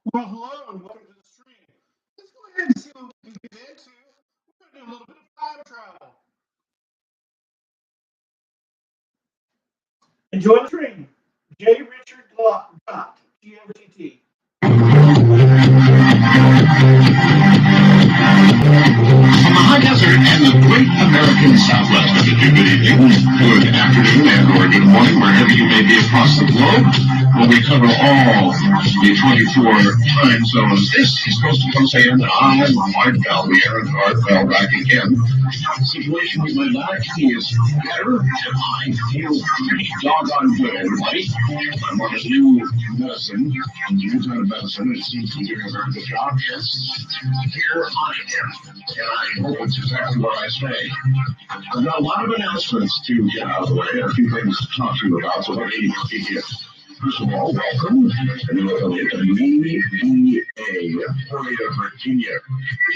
Well, hello and welcome to the stream. Let's go ahead and see what we can get into. We're going to do a little bit of time travel. Enjoy the stream. J. Richard Glott, G-O-T-T. From the high desert and the great American Southwest, good evening, good afternoon, and or good morning, wherever you may be across the globe, where we cover all the 24 time zones. This is Coast to Coast AM, and I'm Art Bell, the Aaron Art Bell back again. The situation with my back is better, and I feel pretty doggone good, everybody. I'm on a new medicine, new kind of medicine, it seems to be doing a very good job. Yes, here I am. And I hope it's exactly what I say. I've got a lot of announcements to get out of the way, and a few things to talk to you about, so let me begin. First of all, welcome to the affiliate of UVA, Emporia, Virginia.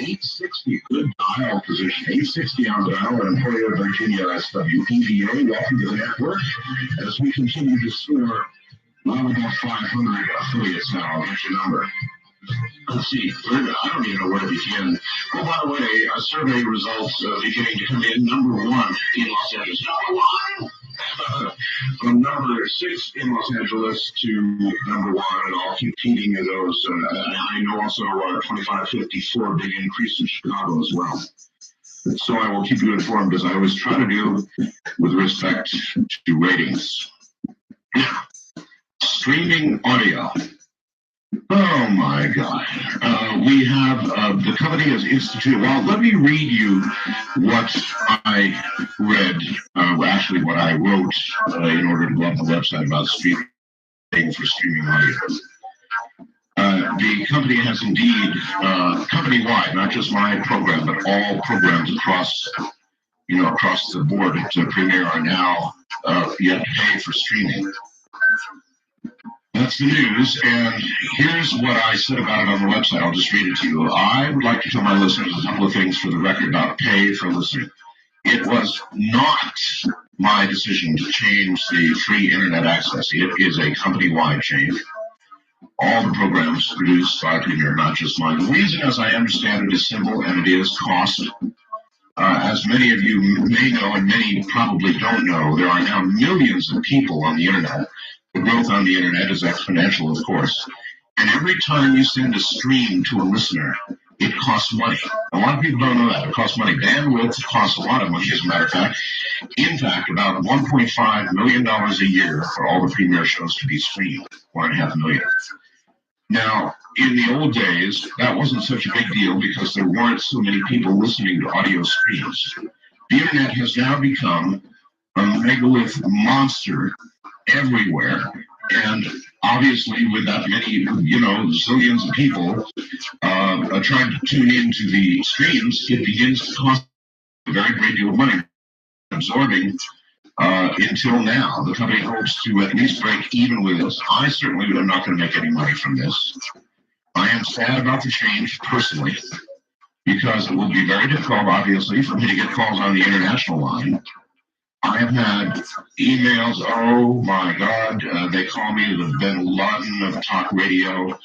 860, good dial position. 860 on the dial in Emporia, Virginia. That's WEVA. Welcome to the network. As we continue to soar, well, about 500 affiliates now. Here's your number. Let's see, I don't even know where to begin. Oh, by the way, survey results beginning to come in. Number one in Los Angeles. Number one! From number 6 in Los Angeles to number 1, and I'll keep feeding you those. I know also 2554, big increase in Chicago as well. So I will keep you informed, as I always try to do, with respect to ratings. Now, streaming audio. Oh my God. We have, the company has instituted, well, let me read you what I read, actually what I wrote in order to go on the website about streaming for streaming audio. The company has indeed, company-wide, not just my program, but all programs across the board at Premier are now you have to pay for streaming. That's the news, and here's what I said about it on the website. I'll just read it to you. I would like to tell my listeners a couple of things for the record about pay for listening. It was not my decision to change the free internet access. It is a company-wide change. All the programs produced by Premier, not just mine. The reason, as I understand it, is simple, and it is cost. As many of you may know, and many probably don't know, there are now millions of people on the internet. The growth on the internet is exponential, of course. And every time you send a stream to a listener, it costs money. A lot of people don't know that. It costs money. Bandwidth costs a lot of money, as a matter of fact. In fact, about $1.5 million a year for all the Premier shows to be streamed. $1.5 million. Now, in the old days, that wasn't such a big deal because there weren't so many people listening to audio streams. The internet has now become a megalith monster everywhere, and obviously with that many, zillions of people trying to tune into the streams, it begins to cost a very great deal of money. Absorbing until now, the company hopes to at least break even with this. I certainly am not going to make any money from this. I am sad about the change personally, because it will be very difficult, obviously, for me to get calls on the international line. I have had emails, oh my God, they call me the bin Laden of talk radio,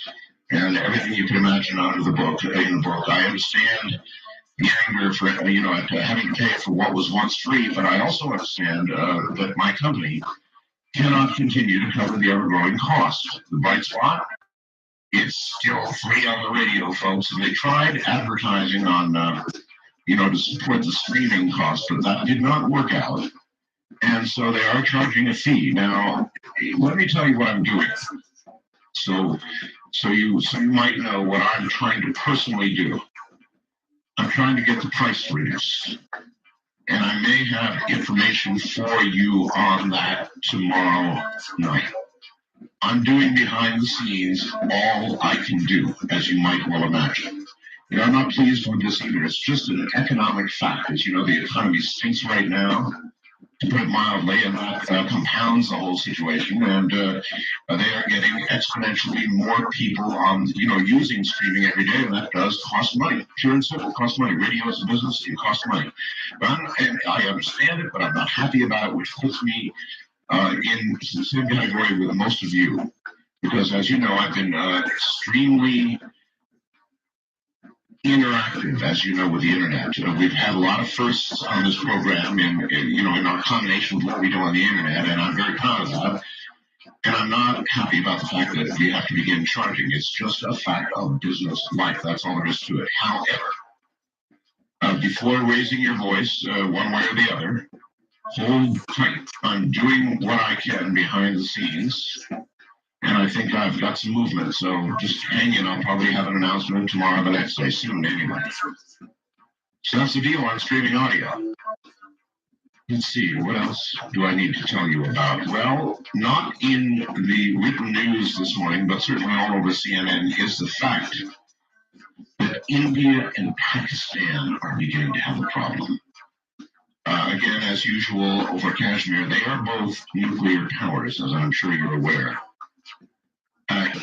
and everything you can imagine out of the book, in the book. I understand the anger for, at having to pay for what was once free, but I also understand that my company cannot continue to cover the ever-growing cost. The bright spot, it's still free on the radio, folks, and they tried advertising on, to support the streaming cost, but that did not work out. And so they are charging a fee. Now, let me tell you what I'm doing. So you might know what I'm trying to personally do. I'm trying to get the price reduced. And I may have information for you on that tomorrow night. I'm doing behind the scenes all I can do, as you might well imagine. I'm not pleased with this either. It's just an economic fact. As you know, the economy stinks right now, to put it mildly, and that compounds the whole situation. And they are getting exponentially more people on, using streaming every day, and that does cost money. Pure and simple, cost money. Radio is a business; it costs money. And I understand it, but I'm not happy about it, which puts me in the same category with most of you. because as you know, I've been extremely interactive, as you know, with the internet. We've had a lot of firsts on this program, in our combination of what we do on the internet, and I'm very proud of that. And I'm not happy about the fact that we have to begin charging. It's just a fact of business life. That's all there is to it. However, before raising your voice one way or the other, hold tight. I'm doing what I can behind the scenes, and I think I've got some movement. So just hang in. I'll probably have an announcement tomorrow, the next day, soon anyway. So that's the deal on streaming audio. Let's see, what else do I need to tell you about? Well, not in the written news this morning, but certainly all over CNN, is the fact that India and Pakistan are beginning to have a problem. Again, as usual, over Kashmir, they are both nuclear powers, as I'm sure you're aware.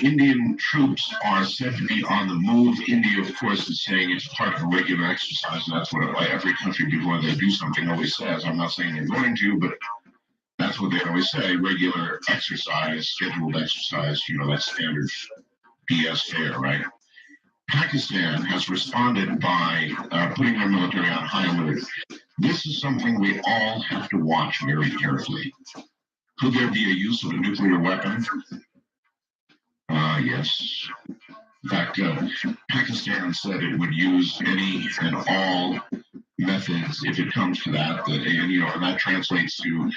Indian troops are said to be on the move. India, of course, is saying it's part of a regular exercise, and that's what every country before they do something always says. I'm not saying they're going to, but that's what they always say, regular exercise, scheduled exercise, that's standard BS fare, right? Pakistan has responded by putting their military on high alert. This is something we all have to watch very carefully. Could there be a use of a nuclear weapon? Yes. In fact, Pakistan said it would use any and all methods if it comes to that, and that translates to,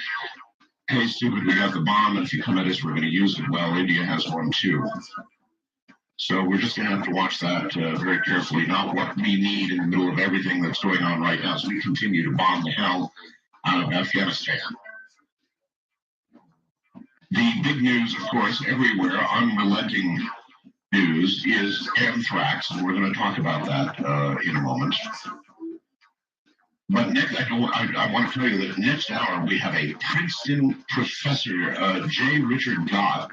hey, stupid, we got the bomb, and if you come at us, we're going to use it. Well, India has one too. So we're just going to have to watch that very carefully, not what we need in the middle of everything that's going on right now as we continue to bomb the hell out of Afghanistan. The big news, of course, everywhere, unrelenting news, is anthrax, and we're going to talk about that in a moment. But next, I want to tell you that next hour we have a Princeton professor, J. Richard Glott,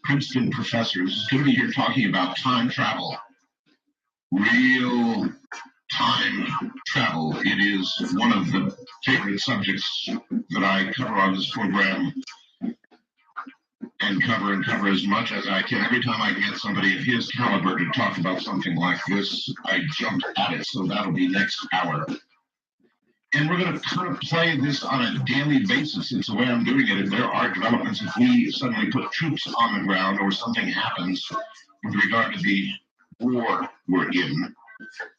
Princeton professor, who's going to be here talking about time travel. Real time travel. It is one of the favorite subjects that I cover on this program, and cover as much as I can. Every time I get somebody of his caliber to talk about something like this, I jump at it. So that'll be next hour. And we're going to kind of play this on a daily basis. It's the way I'm doing it. If there are developments, if we suddenly put troops on the ground or something happens with regard to the war we're in,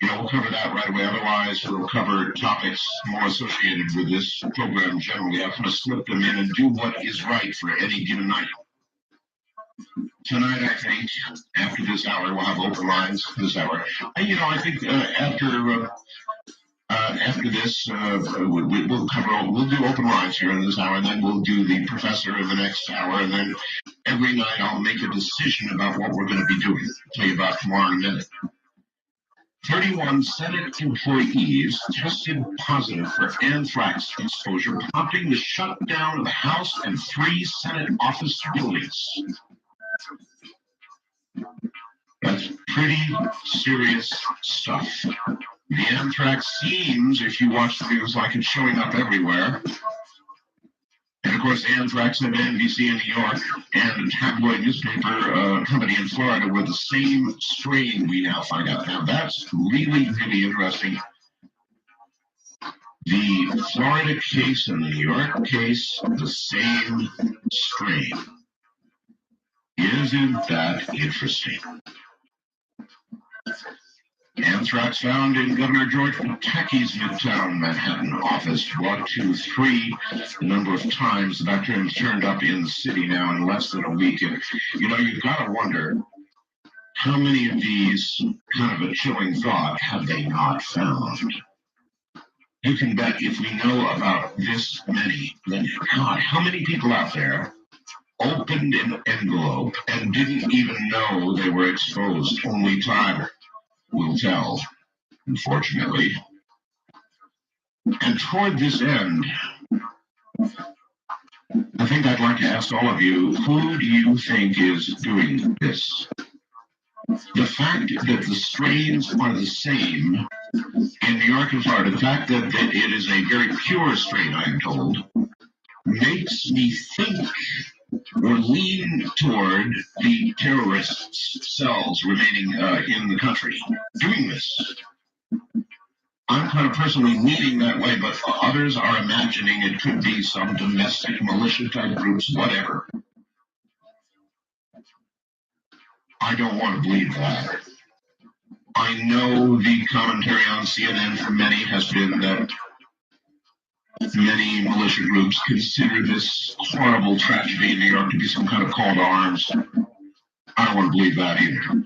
we'll cover that right away. Otherwise, we'll cover topics more associated with this program generally. I'm going to slip them in and do what is right for any given night. Tonight, I think, after this hour, we'll have open lines this hour. I think after this, we'll do open lines here in this hour, and then we'll do the professor in the next hour, and then every night I'll make a decision about what we're going to be doing. I'll tell you about tomorrow in a minute. 31 Senate employees tested positive for anthrax exposure, prompting the shutdown of the House and 3 Senate office buildings. That's pretty serious stuff. The anthrax seems, if you watch the news, like it's showing up everywhere. And of course, anthrax at NBC in New York and a tabloid newspaper company in Florida were the same strain, we now find out. Now, that's really, really interesting. The Florida case and the New York case, the same strain. Isn't that interesting? Anthrax found in Governor George Pataki's Midtown Manhattan office. 1, 2, 3, the number of times the bacterium turned up in the city now in less than a week. And, you've got to wonder, how many of these, kind of a chilling thought, have they not found? You can bet if we know about this many, then God, how many people out there opened an envelope and didn't even know they were exposed? Only time will tell, unfortunately. And toward this end, I think I'd like to ask all of you, who do you think is doing this? The fact that the strains are the same in New York and Florida, the fact that it is a very pure strain, I am told, makes me think or lean toward the terrorists' cells remaining in the country doing this. I'm kind of personally leaning that way, but others are imagining it could be some domestic militia type groups, whatever. I don't want to believe that. I know the commentary on CNN from many has been that many militia groups consider this horrible tragedy in New York to be some kind of call to arms. I don't want to believe that either.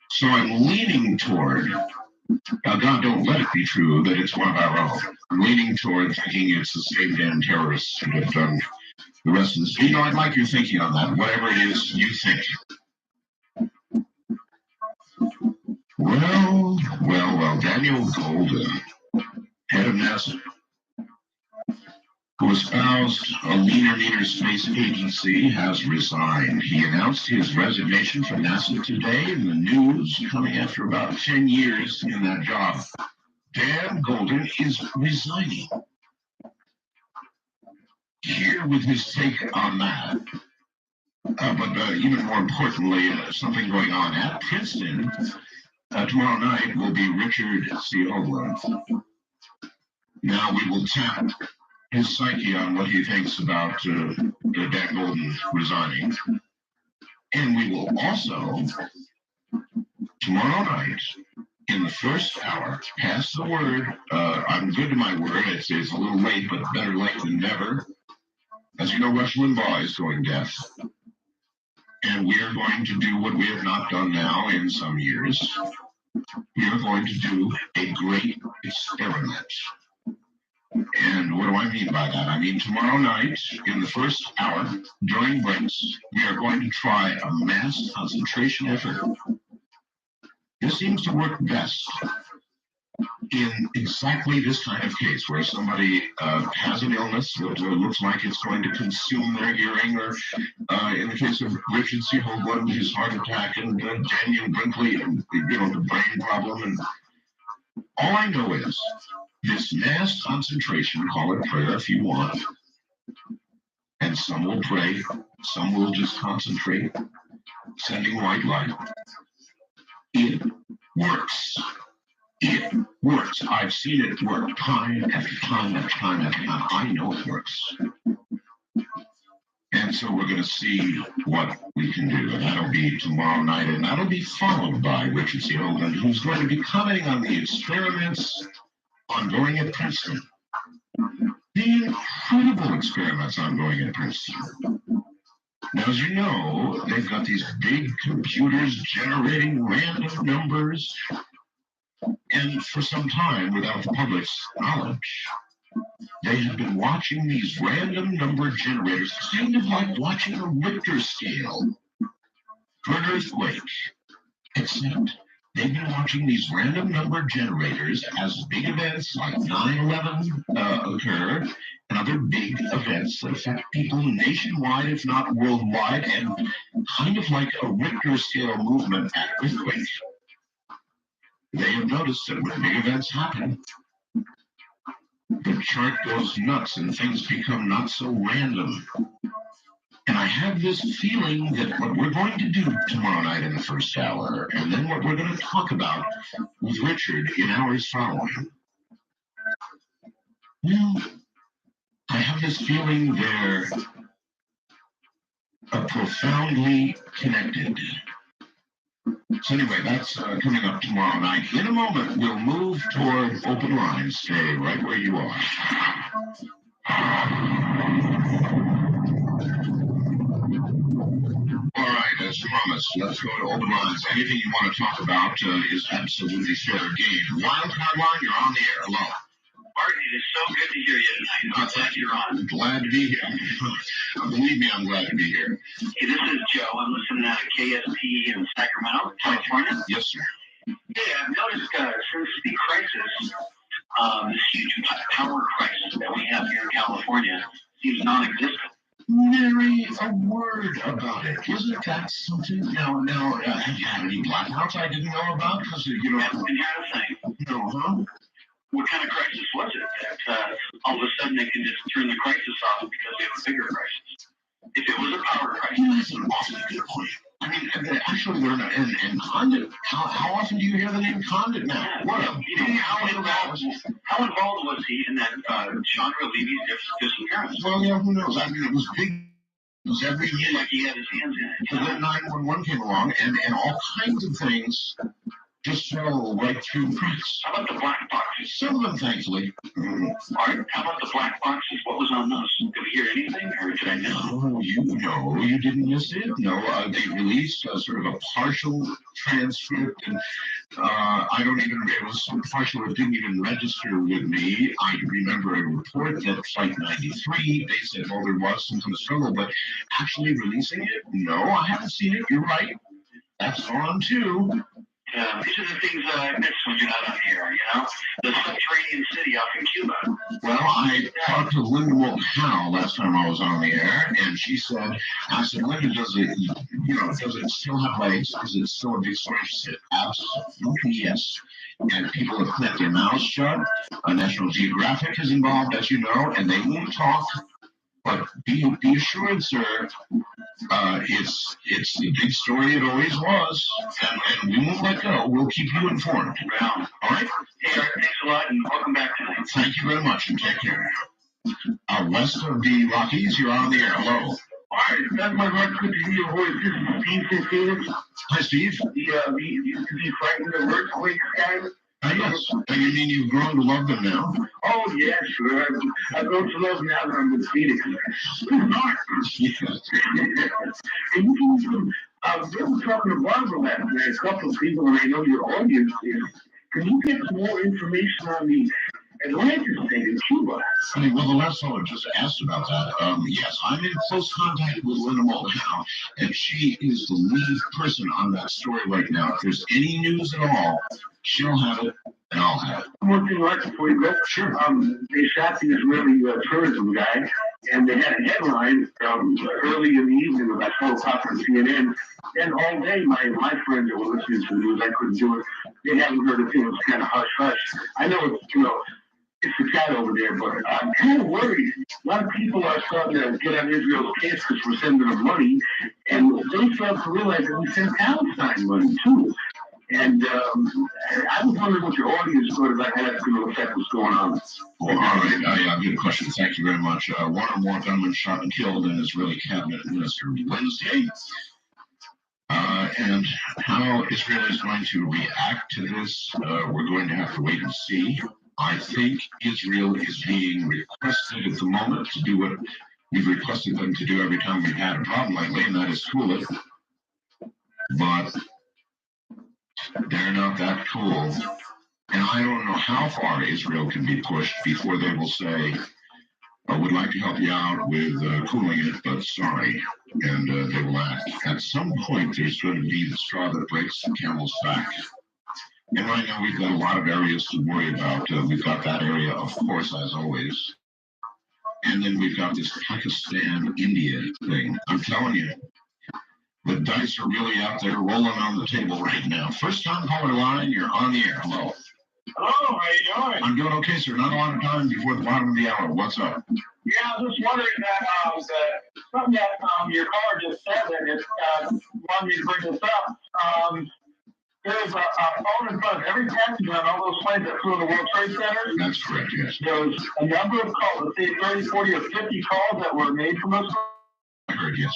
So I'm leaning toward, God don't let it be true, that it's one of our own. I'm leaning toward thinking it's the same damn terrorists who have done the rest of this. You know, I'd like your thinking on that, whatever it is you think. Well, Daniel Golden, head of NASA, who espoused a leaner, meaner space agency, has resigned. He announced his resignation from NASA today in the news, coming after about 10 years in that job. Dan Golden is resigning. Here with his take on that, but even more importantly, something going on at Princeton. Tomorrow night will be Richard C. Hoagland. Now we will tap his psyche on what he thinks about Dan Golden resigning. And we will also, tomorrow night, in the first hour, pass the word. I'm good to my word. It's a little late, but better late than never. As you know, Rush Limbaugh is going deaf. And we are going to do what we have not done now in some years. We are going to do a great experiment. And what do I mean by that? I mean, tomorrow night, in the first hour, during breaks, we are going to try a mass concentration effort. This seems to work best in exactly this kind of case, where somebody has an illness that looks like it's going to consume their hearing, or in the case of Richard C. Hoagland, his heart attack, and Daniel Brinkley, and the brain problem. And all I know is this mass concentration, call it prayer if you want, and some will pray, some will just concentrate, sending white light. It works. It works. I've seen it work time after time after time after time. I know it works. And so we're going to see what we can do. And that'll be tomorrow night. And that'll be followed by Richard C. Hoagland, who's going to be commenting on the experiments ongoing at Princeton. The incredible experiments ongoing at Princeton. Now, as you know, they've got these big computers generating random numbers. And for some time, without the public's knowledge, they have been watching these random number generators, kind of like watching a Richter scale for an earthquake. Except they've been watching these random number generators as big events like 9/11 occur, and other big events that affect people nationwide, if not worldwide, and kind of like a Richter scale movement at earthquakes. They have noticed that when big events happen, the chart goes nuts and things become not so random. And I have this feeling that what we're going to do tomorrow night in the first hour, and then what we're going to talk about with Richard in hours following, well, I have this feeling they're profoundly connected. So anyway, that's coming up tomorrow night. In a moment, we'll move toward open lines. Stay right where you are. All right, as promised, let's go to open lines. Anything you want to talk about is absolutely fair game. Wildcard line, you're on the air. Hello. Art, it is so good to hear you tonight. I'm glad you're on. Glad to be here. Believe me, I'm glad to be here. Hey, this is Joe. I'm listening out of KSP in Sacramento, California. Yes, sir. Hey, I've noticed since the crisis, this huge power crisis that we have here in California seems non-existent. Nary a word about it. Isn't that something? Now, have you had any blackouts I didn't know about? Because, Haven't been had a thing. No, huh? What kind of crisis was it that all of a sudden they can just turn the crisis off because they have a bigger crisis? If it was a power crisis. That's an awfully good point. I mean, actually, they're not. And Condit, how often do you hear the name Condit now? Yeah. What a How involved was he in that Chandra Levy's disappearance? Well, yeah, who knows? I mean, it was big. It was every year. Like he had his hands in it. And then 911 came along, and all kinds of things just fell right through the cracks. How about the black boxes? Some of them, thankfully. Art, how about the black boxes? What was on those? Did we hear anything, or did I miss it? Oh, you didn't miss it. No, they released sort of a partial transcript, and I don't even, it was so partial it didn't even register with me. I remember a report that Flight 93, they said, well, there was some kind of struggle, but actually releasing it, no, I haven't seen it. You're right. That's on too. These are the things that I miss when you're not on here, you know? The subterranean city off in Cuba. Well, I talked to Linda Moulton Howe last time I was on the air, and she said, I said, Linda, does it still have legs? Is it still a big story? She said, absolutely yes. And people have clamped their mouths shut. National Geographic is involved, as you know, and they won't talk. But be assured, sir, it's the big story it always was, and we won't let go. We'll keep you informed. Well, all right? Hey, Art, thanks a lot, and welcome back tonight. Thank you very much, and take care. West of the Rockies, you're on the air. Hello. All right, that's my heart. Good to hear your voice. This is Steve from Phoenix. Hi, Steve. The frightened of earthquake guy. Yes. You mean you've grown to love them now? Oh, yes, sir. I've grown to love now that I'm in Phoenix. Yes. And we were talking to Barbara last night, a couple of people, and I know your audience is. Can you get some more information on the Atlantis thing in Cuba? Well, the last fellow just asked about that. Yes, I'm in close contact with Linda Moulton Howe, and she is the lead person on that story right now. If there's any news at all, she'll have it, and I'll have it. One thing, right before you go, sure. They shot the Israeli tourism guy, and they had a headline early in the evening about 12 o'clock on CNN. And all day, my friends that were listening to the news, I couldn't do it. They haven't heard a thing. It was kind of hush hush. I know it's the cat over there, but I'm kind of worried. A lot of people are starting to get on Israel's case because we're sending them money, and they fail to realize that we send Palestine money too. And I was wondering what your audience thought about how that's going to affect what's going on. Well, all right. I have a good question. Thank you very much. One or more gunmen shot and killed in Israeli cabinet minister Wednesday. And how Israel is going to react to this, we're going to have to wait and see. I think Israel is being requested at the moment to do what we've requested them to do every time we've had a problem lately, and that is cool it. But they're not that cool. And I don't know how far Israel can be pushed before they will say, I would like to help you out with cooling it, but sorry. And they will act. At some point, there's going to be the straw that breaks the camel's back. And right now, we've got a lot of areas to worry about. We've got that area, of course, as always. And then we've got this Pakistan-India thing. I'm telling you, the dice are really out there rolling on the table right now. First time caller line, you're on the air. Hello. Hello, how you doing? I'm doing okay, sir. Not a lot of time before the bottom of the hour. What's up? Yeah, I was just wondering that something that your caller just said, and it wanted me to bring this up. There's a phone in front of every passenger on all those planes that flew in the World Trade Center. That's correct, yes. There's a number of calls, let's say 30, 40, or 50 calls that were made from those. I heard, yes.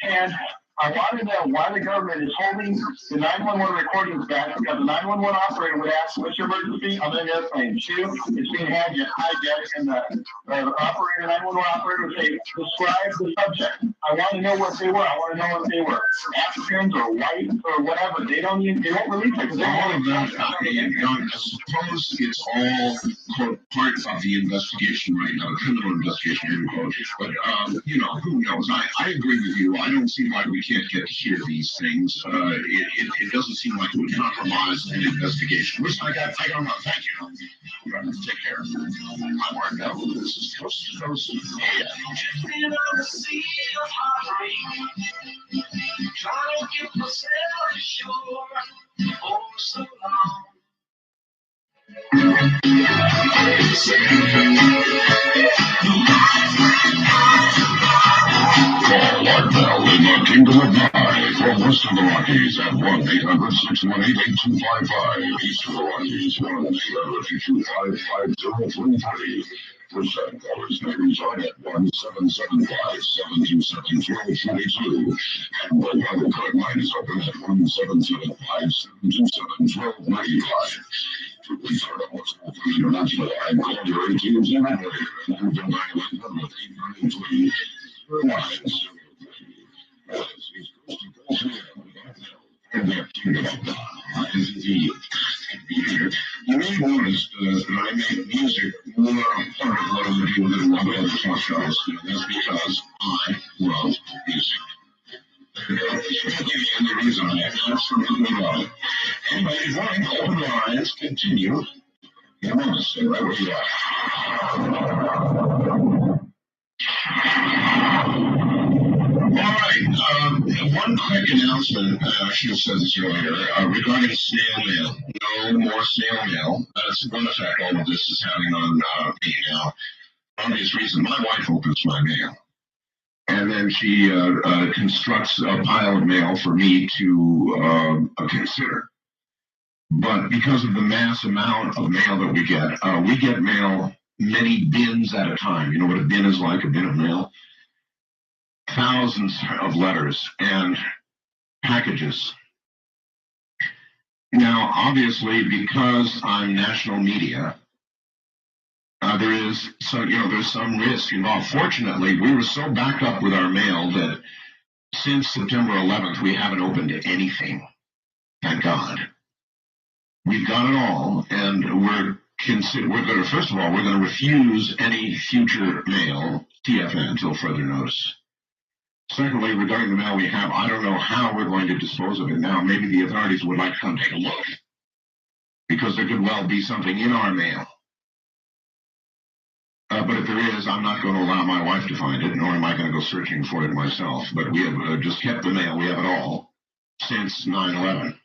And I want to know why the government is holding the 911 recordings back, because the 911 operator would ask, what's your emergency? I'm in an airplane. Two, it's being hijacked, and the operator, 911 operator would say, describe the subject. I want to know what they were. I want to know what they were. Africans or white or whatever. They won't release it. All of that, I suppose it's all quote, part of the investigation right now, the criminal investigation, quote. But, who knows? I agree with you. I don't see why we can't get to hear these things. It doesn't seem like it would compromise an investigation. Listen, I don't know. Thank you. Take care. I'm Mark Neville. This is Coast to Coast. Yeah. Trying to get myself ashore for so long. to reply for west of the Rockies at 1-800-618-8255. East of the Rockies, 1-800-825-5033. Percent callers may resign at 1-775-727-1242. And the Water Card line is open at 1-775-727-1295. To return on what's called the international line, call your AT&T operator and move to 911-893. You may notice that I make music more a part of what I do than a lot of other talk shows. That's because I love music. And the reason I absolutely love it. Anyway, if you want to open lines, continue. You want to stay right where you are. All right. One quick announcement. I should have said this earlier regarding snail mail. No more snail mail. That's one effect all of this is having on me now. For obvious reason, my wife opens my mail, and then she constructs a pile of mail for me to consider. But because of the mass amount of mail that we get mail many bins at a time. You know what a bin is like? A bin of mail. Thousands of letters and packages. Now, obviously, because I'm national media, there's some risk involved. Fortunately, we were so backed up with our mail that since September 11th, we haven't opened anything. Thank God. We've got it all, and we're going to, first of all, we're going to refuse any future mail, TFN, until further notice. Secondly, regarding the mail we have, I don't know how we're going to dispose of it now. Maybe the authorities would like to come take a look, because there could well be something in our mail. But if there is, I'm not going to allow my wife to find it, nor am I going to go searching for it myself. But we have just kept the mail. We have it all since 9/11.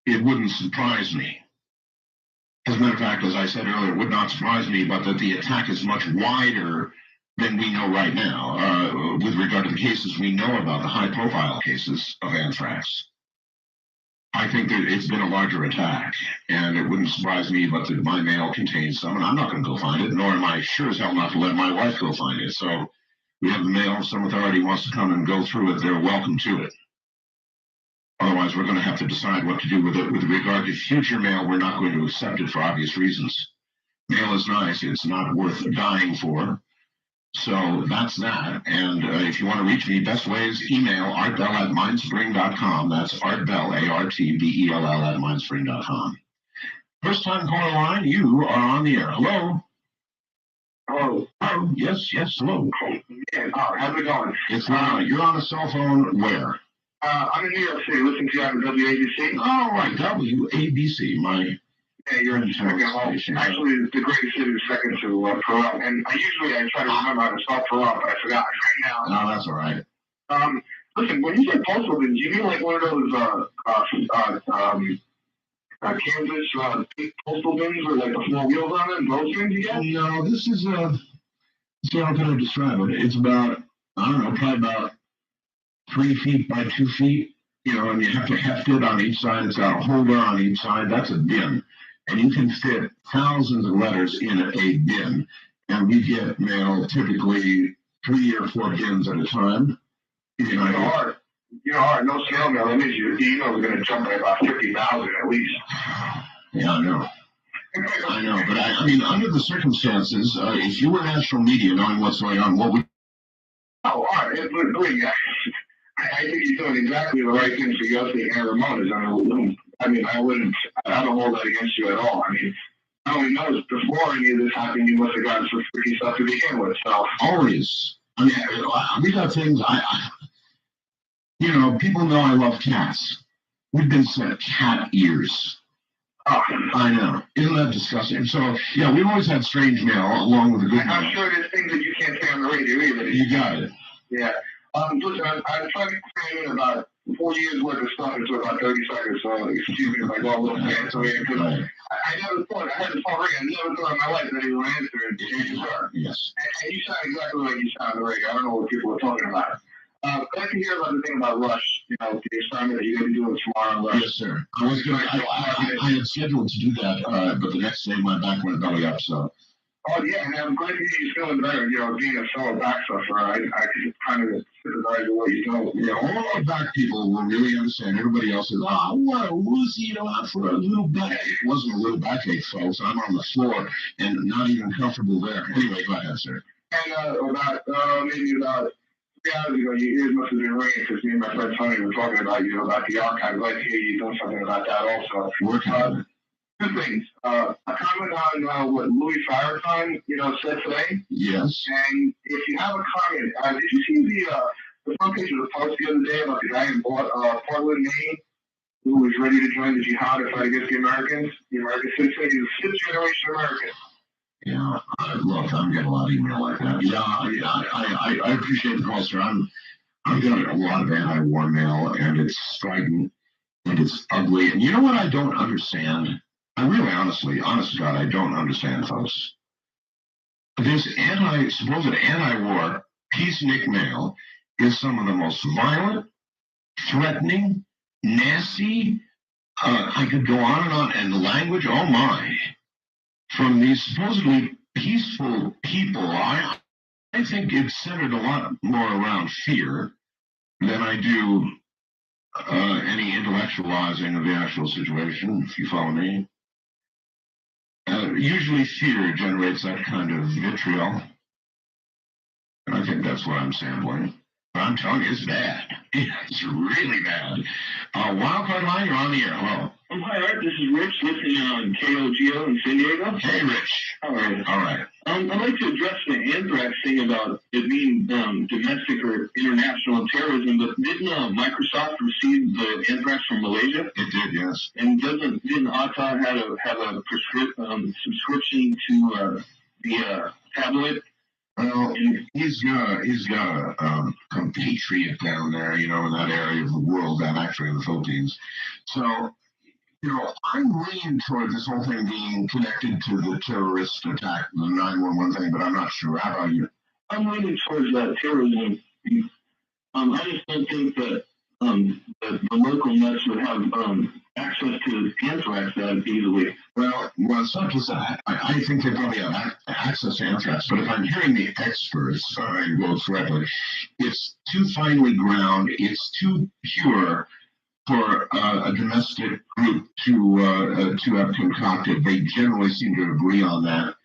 It wouldn't surprise me. As a matter of fact, as I said earlier, it would not surprise me, but that the attack is much wider than we know right now with regard to the cases we know about, the high-profile cases of anthrax. I think that it's been a larger attack, and it wouldn't surprise me but that my mail contains some, and I'm not going to go find it, nor am I sure as hell not to let my wife go find it. So we have the mail. If some authority wants to come and go through it, they're welcome to it. Otherwise, we're going to have to decide what to do with it. With regard to future mail, we're not going to accept it for obvious reasons. Mail is nice. It's not worth dying for. So that's that. And if you want to reach me, best way is email artbell@mindspring.com. That's artbell, ARTBELL @mindspring.com. First time caller line, you are on the air. Hello. Oh, Yes, hello. yeah. How's it going? It's you're on a cell phone where? I'm in New York City, listening to you on WABC. Oh, right, WABC, Yeah, you're in second home. Actually, the greatest city is second to Peru. And I try to remember how to spell Peru, but I forgot right now. No, that's all right. Listen, when you say postal bins, do you mean like one of those Kansas big postal bins with like the 4 wheels on it, those things you get? No, this is see how can I describe it? It's about, I don't know, probably about 3 feet by 2 feet, and you have to heft it on each side. It's got a holder on each side. That's a bin. And you can fit thousands of letters in a bin. And we get mail typically 3 or 4 bins at a time. No snail mail. That means your emails are going to jump by about 50,000 at least. Yeah, I know. But I mean, under the circumstances, if you were national media knowing what's going on, what would... Oh, all right. I think you're doing exactly the right thing for your sake and Ramona's. I don't hold that against you at all. I mean, I only know before any of this happened, you must have gotten some freaky stuff to begin with. So always. I mean, we got things. People know I love cats. We've been sent cat ears. Oh. I know. Isn't that disgusting? So, yeah, we've always had strange mail along with the good mail. I'm sure there's things that you can't say on the radio either. You got it. Yeah. Listen, I'm trying to cram in about 4 years worth of stuff into about 30 seconds, so excuse me if I go a little fast away, because I never thought, I had the phone ring, I never thought in my life that he would answer it. Yes. And you sound exactly like you sound on the radio. I don't know what people are talking about. Glad to hear about the thing about Rush. You know, the assignment that you're going to be doing tomorrow on Rush. Yes, sir. I had scheduled to do that, but the next day my back went belly up, so. Oh yeah, and I'm glad to hear you're feeling better. You know, being a fellow back sufferer, I could kind of sympathize with what you're doing. Yeah, all the back people will really understand. Everybody else is, oh, what a wussy, you know, out for a little back. It wasn't a little backache, folks. I'm on the floor and not even comfortable there. Anyway, go ahead, sir. And maybe about 3 hours ago, your ears must have been ringing because me and my friend Tony were talking about you, about the archive. I'd like to hear you doing something about that also. Working on it. Two things. A comment on what Louis Farrakhan, said today. Yes. And if you have a comment, did you see the front page of the Post the other day about the guy in Portland, Maine, who was ready to join the jihad to fight against the Americans? The American citizen, he's a fifth-generation American. Yeah, look, I'm getting a lot of email like that. Yeah, I appreciate the call, sir. I'm getting a lot of anti-war mail, and it's strident, and it's ugly. And you know what I don't understand? I really, honest to God, I don't understand, folks. This supposed anti-war peacenik mail is some of the most violent, threatening, nasty, I could go on, and the language, oh my, from these supposedly peaceful people. I think it's centered a lot more around fear than I do any intellectualizing of the actual situation, if you follow me. Usually fear generates that kind of vitriol. And I think that's what I'm sampling. But I'm telling you, it's bad. It's really bad. Wildcard Line, you're on the air. Hello. Hi, Art. This is Rich, listening on KOGO in San Diego. Hey, Rich. How are you? All right. I'd like to address the anthrax thing about it being domestic or international terrorism, but didn't Microsoft receive the anthrax from Malaysia? It did, yes. And didn't Atta have a subscription to the tablet? Well, he's got a compatriot down there, in that area of the world, and actually in the Philippines. So, I'm leaning toward this whole thing being connected to the terrorist attack, the 911 thing, but I'm not sure. How about you? I'm leaning towards that terrorism. I just don't think that the local nuts would have access to anthrax that easily. Well, it's not just that. I think they probably have access to anthrax, but if I'm hearing the experts go correctly, it's too finely ground, it's too pure for a domestic group to have concocted. They generally seem to agree on that.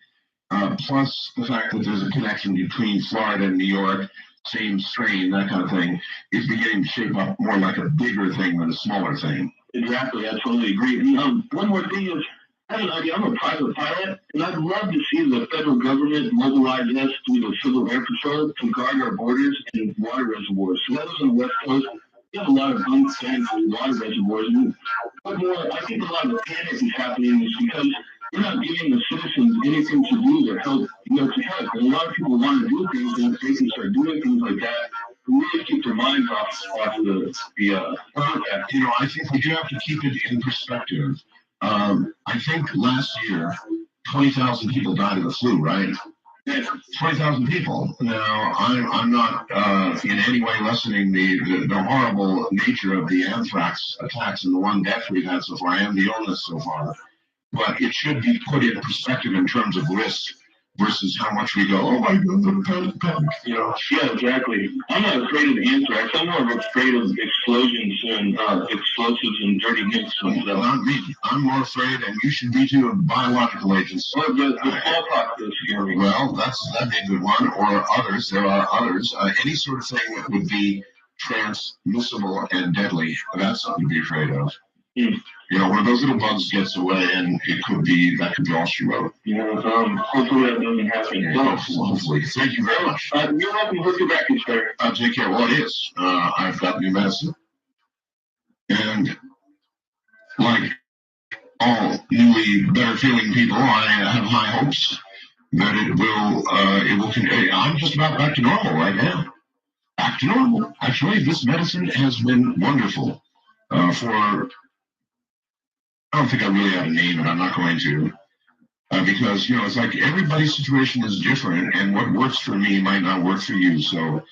Plus the fact that there's a connection between Florida and New York, same strain, that kind of thing, is beginning to shape up more like a bigger thing than a smaller thing. Exactly, I totally agree. One more thing is, I have an idea. I'm a private pilot, and I'd love to see the federal government mobilize us through the Civil Air Patrol to guard our borders and water reservoirs. So that was on the West Coast. We have a lot of unsanctioned water reservoirs. And I think a lot of the panic is happening is because we're not giving the citizens anything to do to help, to help. And a lot of people want to do things, and if they can start doing things like that, really keep their minds off the I think we do have to keep it in perspective. I think last year, 20,000 people died of the flu, right? 20,000 people. Now, I'm not in any way lessening the horrible nature of the anthrax attacks and the one death we've had so far and the illness so far. But it should be put in perspective in terms of risk versus how much we go, oh my God, panic. Yeah, exactly. I'm not afraid of anthrax. I'm more afraid of explosions and explosives and dirty nukes. Well, not me. I'm more afraid, and you should be too, of biological agents. Well, the smallpox is scary. Well, that'd be a good one. Or others. There are others. Any sort of thing that would be transmissible and deadly. That's something to be afraid of. One of those little bugs gets away, and that could be all she wrote. Hopefully that doesn't happen. Yeah, hopefully. Thank you very much. You're welcome. What's your package, sir? Take care. Well, it is. I've got new medicine. And like all newly better feeling people, I have high hopes that it will continue. I'm just about back to normal right now. Back to normal. Actually, this medicine has been wonderful I don't think I really have a name, and I'm not going to, because, it's like everybody's situation is different, and what works for me might not work for you. So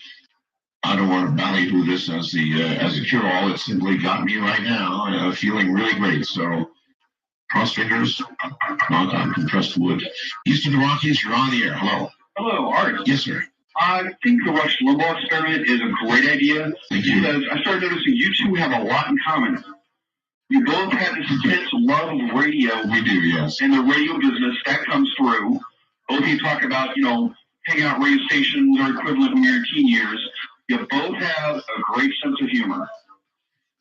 I don't want to ballyhoo this as a cure-all. It simply got me right now feeling really great. So cross fingers, knock on compressed wood. East of the Rockies, you're on the air. Hello. Hello, Art. Yes, sir. I think the Rush Limbaugh experiment is a great idea Thank you. because I started noticing you two have a lot in common. You both have this intense love of radio. We do, yes. And the radio business, that comes through. Both of you talk about, hanging out radio stations or equivalent when you're in teen years. You both have a great sense of humor.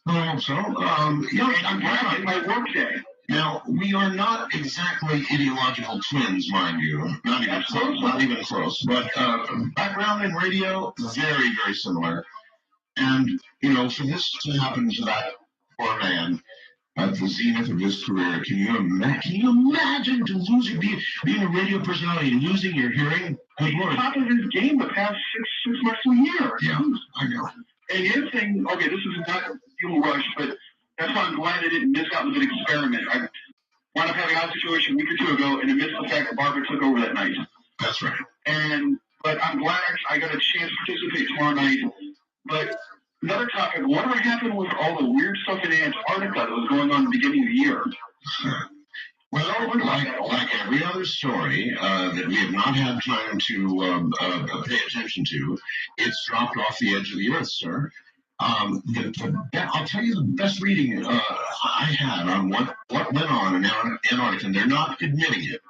I hope so. I'm glad in my work day. Now, we are not exactly ideological twins, mind you. Not even close. Not even close. But background in radio, very, very similar. And, for this to happen to that poor man at the zenith of his career, can you imagine to being a radio personality and losing your hearing? Good Lord. Top of his game the past six months to a year. Yeah, I know. And the other thing, okay, this is not fuel rush, but that's why I'm glad I didn't miss out on the experiment. I wound up having a situation a week or two ago, and I missed the fact that Barbara took over that night. That's right. But I'm glad I got a chance to participate tomorrow night. But another topic, whatever happened with all the weird stuff in Antarctica that was going on at the beginning of the year? Well, like every other story that we have not had time to pay attention to, it's dropped off the edge of the earth, sir. I'll tell you the best reading I had on what went on in Antarctica, and they're not admitting it,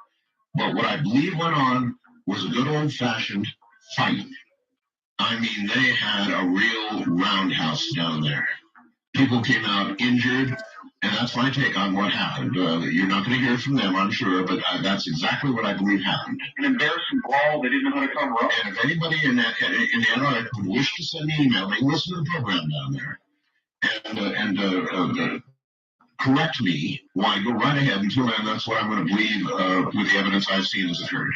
but what I believe went on was a good old-fashioned fight. I mean, they had a real roundhouse down there. People came out injured, and that's my take on what happened. You're not going to hear it from them, I'm sure, but that's exactly what I believe happened. An embarrassing brawl they didn't know how to cover up. And if anybody in Antarctica would wish to send me an email, they can listen to the program down there and correct me. Why, go right ahead. Until then, that's what I'm going to believe with the evidence I've seen has occurred.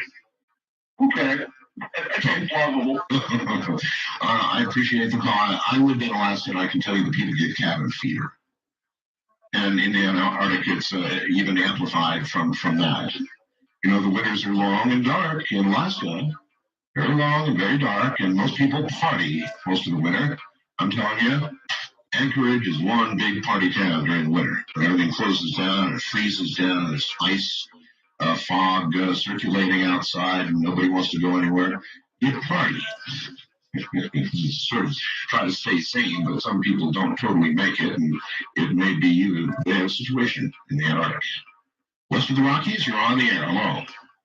Okay. That's plausible. I appreciate the call. I lived in Alaska, and I can tell you the people get cabin fever. And in the Antarctic, it's even amplified from that. The winters are long and dark in Alaska. Very long and very dark, and most people party most of the winter. I'm telling you, Anchorage is one big party town during the winter. Everything closes down, it freezes down, there's ice, fog circulating outside, and nobody wants to go anywhere. You party. You sort of try to stay sane, but some people don't totally make it, and it may be their situation in the Antarctic. West of the Rockies, you're on the air. Hello.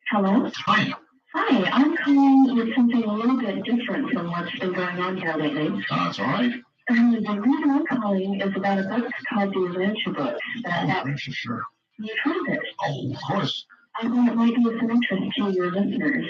Hello? Hi. Hi, I'm calling with something a little bit different from what's been going on here lately. That's all right. The reason I'm calling is about a book called the Rancher book. Rancher, sure. You've heard of it? Oh, of course. I thought it might be of some interest to your listeners.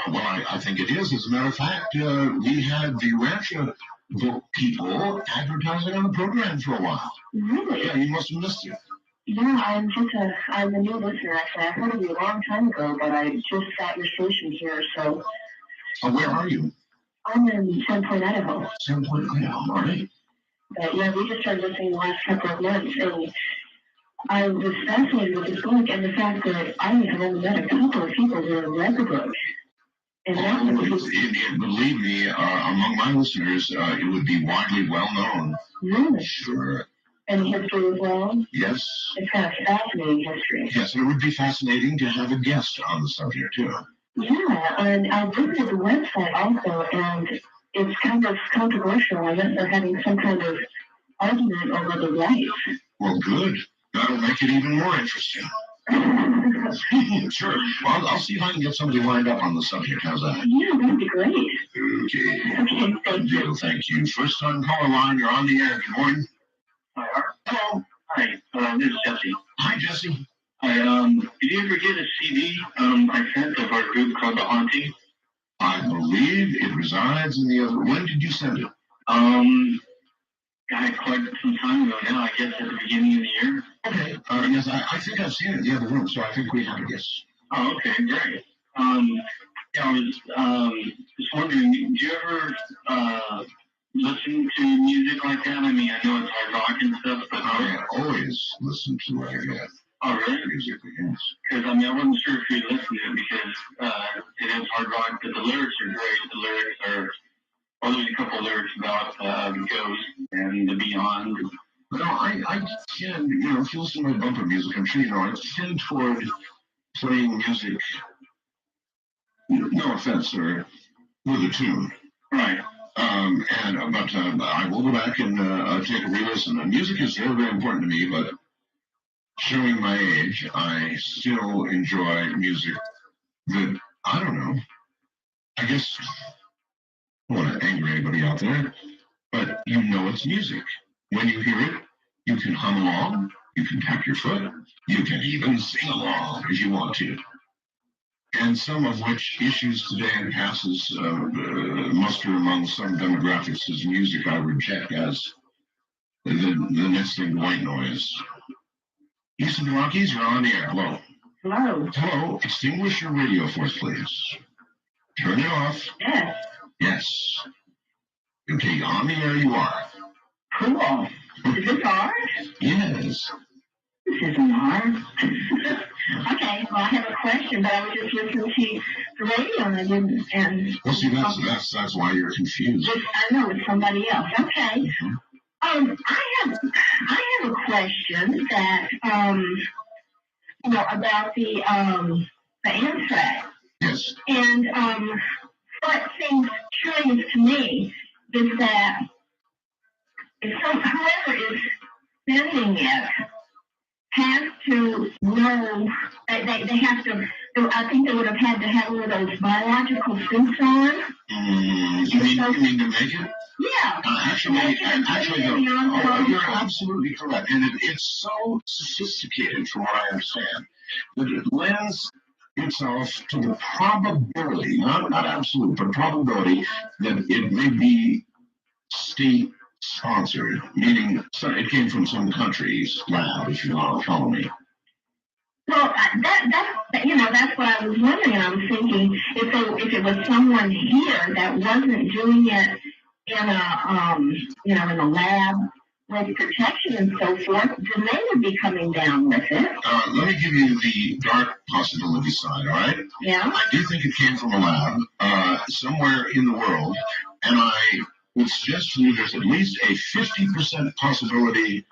Well, I think it is. As a matter of fact, we had the Rancher book people advertising on the program for a while. Really? Yeah, you must have missed it. Yeah, I'm a new listener, actually. I heard of you a long time ago, but I just got your station here, so. Where are you? I'm in Sandpoint, Idaho. Sandpoint, Idaho, all right. But yeah, we just started listening the last couple of months, and I was fascinated with this book and the fact that I have only met a couple of people who have read the book. And believe me, among my listeners, it would be widely well known. Really? Sure. And history as well? Yes. It's kind of fascinating history. Yes, and it would be fascinating to have a guest on the subject, too. Yeah, and I visited the website also, and it's kind of controversial. I guess they're having some kind of argument over the rights. Well, good. That'll make it even more interesting. Sure. Well, I'll see if I can get somebody lined up on the subject. How's that? Yeah, that'd be great. Okay. Okay, thank you. Thank you. First time caller line, you're on the air. Good morning. Hi, Art. Hello. Hi, this is Jesse. Hi, Jesse. Hi, did you ever get a CD I sent of our group called The Haunting? I believe it resides in the other. When did you send it? Quite some time ago now, I guess at the beginning of the year. Okay. Yes, I think I've seen it in the other room, so I think we have a guess. Oh, okay, great. Yeah, I was just wondering, do you ever listen to music like that? I mean, I know it's hard rock and stuff, but I always listen to it. Oh, really? Music, yes. Because I wasn't sure if you listened to it because it is hard rock, but the lyrics are great. The lyrics are Only a couple lyrics about Ghost and the Beyond. No, I tend, if you listen to my bumper music, I'm sure you know, I tend toward playing music, no offense, sir, with a tune. Right. But I will go back and take a re-listen. Music is very, very important to me, but showing my age, I still enjoy music that, I don't know, I guess I don't want to anger anybody out there, but it's music. When you hear it, you can hum along, you can tap your foot, you can even sing along if you want to. And some of which issues today and passes muster among some demographics as music I reject as the next thing to white noise. Easton the Rockies, you're on the air. Hello. Hello. Hello. Extinguish your radio for us, please. Turn it off. Yes. Yes. Okay, on the air you are. Cool. Is this hard? Yes. This isn't hard. Okay, well, I have a question, but I was just listening to the radio and I didn't. Well, see, that's why you're confused. I know it's somebody else. Okay. Mm-hmm. I have a question that about the anthrax. Yes. And what seems curious to me is that whoever is sending it has to know, they have to, I think they would have had to have one of those biological suits on. You mean to make it? Yeah. Actually, you're absolutely correct. And it's so sophisticated from what I understand that it lends itself to the probability, not absolute, but probability that it may be state sponsored, meaning it came from some country's lab, if you want to follow me. Well, that's what I was wondering. I was thinking if it was someone here that wasn't doing it in a lab with protection and so forth, then they would be coming down with it. Let me give you the dark possibility side, all right? Yeah. I do think it came from a lab somewhere in the world, and I would suggest to you there's at least a 50% possibility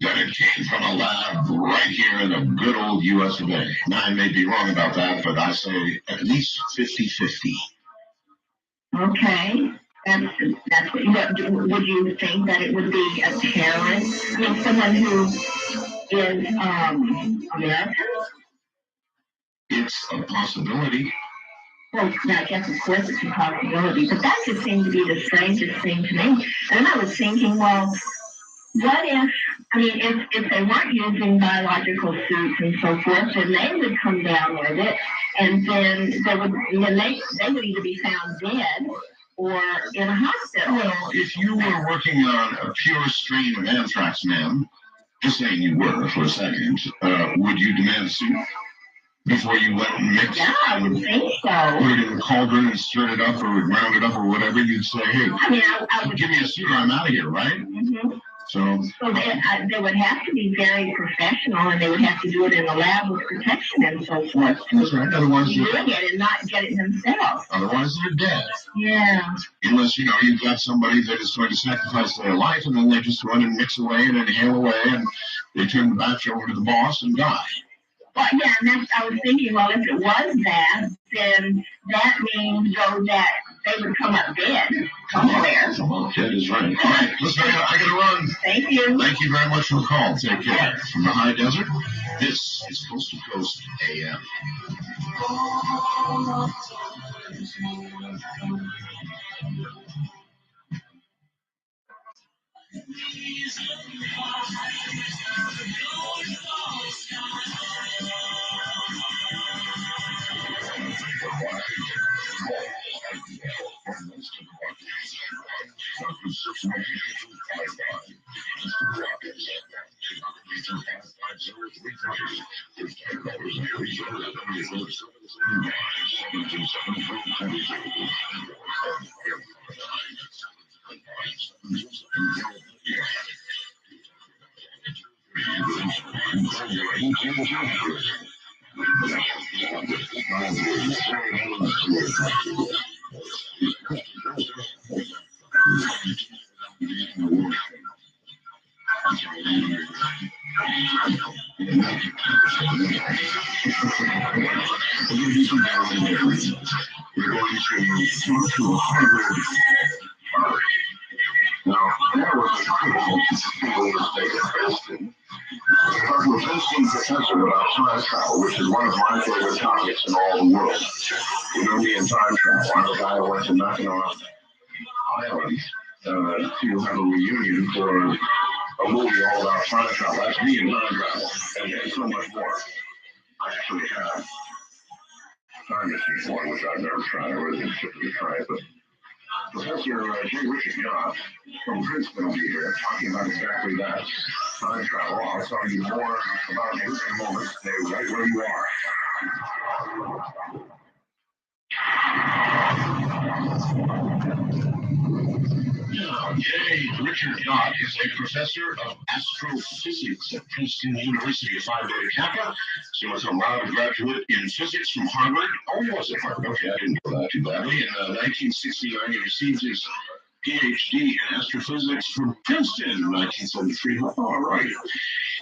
that it came from a lab right here in the good old U.S. of A. Now, I may be wrong about that, but I say at least 50-50. Okay. That's what would you think that it would be a terrorist? I mean, someone who is American? It's a possibility. Well, I guess of course it's a possibility, but that just seemed to be the strangest thing to me. And I was thinking, well, what if they weren't using biological suits and so forth, then they would come down with it, and then they would either be found dead or in a hospital. Well, if you were working on a pure strain of anthrax, ma'am, just saying you were for a second, would you demand a suit before you went and mixed? Yeah, I would think so. Put it in a cauldron and stirred it up or ground it up or whatever, you'd say, hey, I would give me a suit or I'm out of here, right? Mm-hmm. So they would have to be very professional, and they would have to do it in the lab with protection and so forth. That's right. Otherwise, doing it and not get it themselves. Otherwise, they're dead. Yeah. Unless you've got somebody that is going to sacrifice their life, and then they just run and mix away and inhale away, and they turn the batch over to the boss and die. Well, yeah, and I was thinking, well, if it was that, then that means though that they would come up dead somewhere. Dead is right. All right, listen, I got to run. Thank you. Thank you very much for the call. Take care. From the high desert, this is Coast to Coast AM. We're going to talk to Harvard. Now, that was a critical mistake at Princeton. Talking to a Princeton professor about time travel, which is one of my favorite topics in all the world. You know me in time travel. I'm the guy who went to Mackinac Island to have a reunion for a movie all about time travel. That's me in time travel, and so much more. I actually have time machine one, which I've never tried. I really didn't typically try it, but Professor J. Richard Glott from Princeton will be here talking about exactly that, time travel. I'll tell you more about it in a moment. Stay right where you are. J. Richard Glott is a professor of astrophysics at Princeton University, Phi Beta Kappa. She was a Laureate graduate in physics from Harvard. Oh, was it Harvard? Okay, I didn't know that too badly. In 1969, he received his PhD in astrophysics from Princeton in 1973. All right.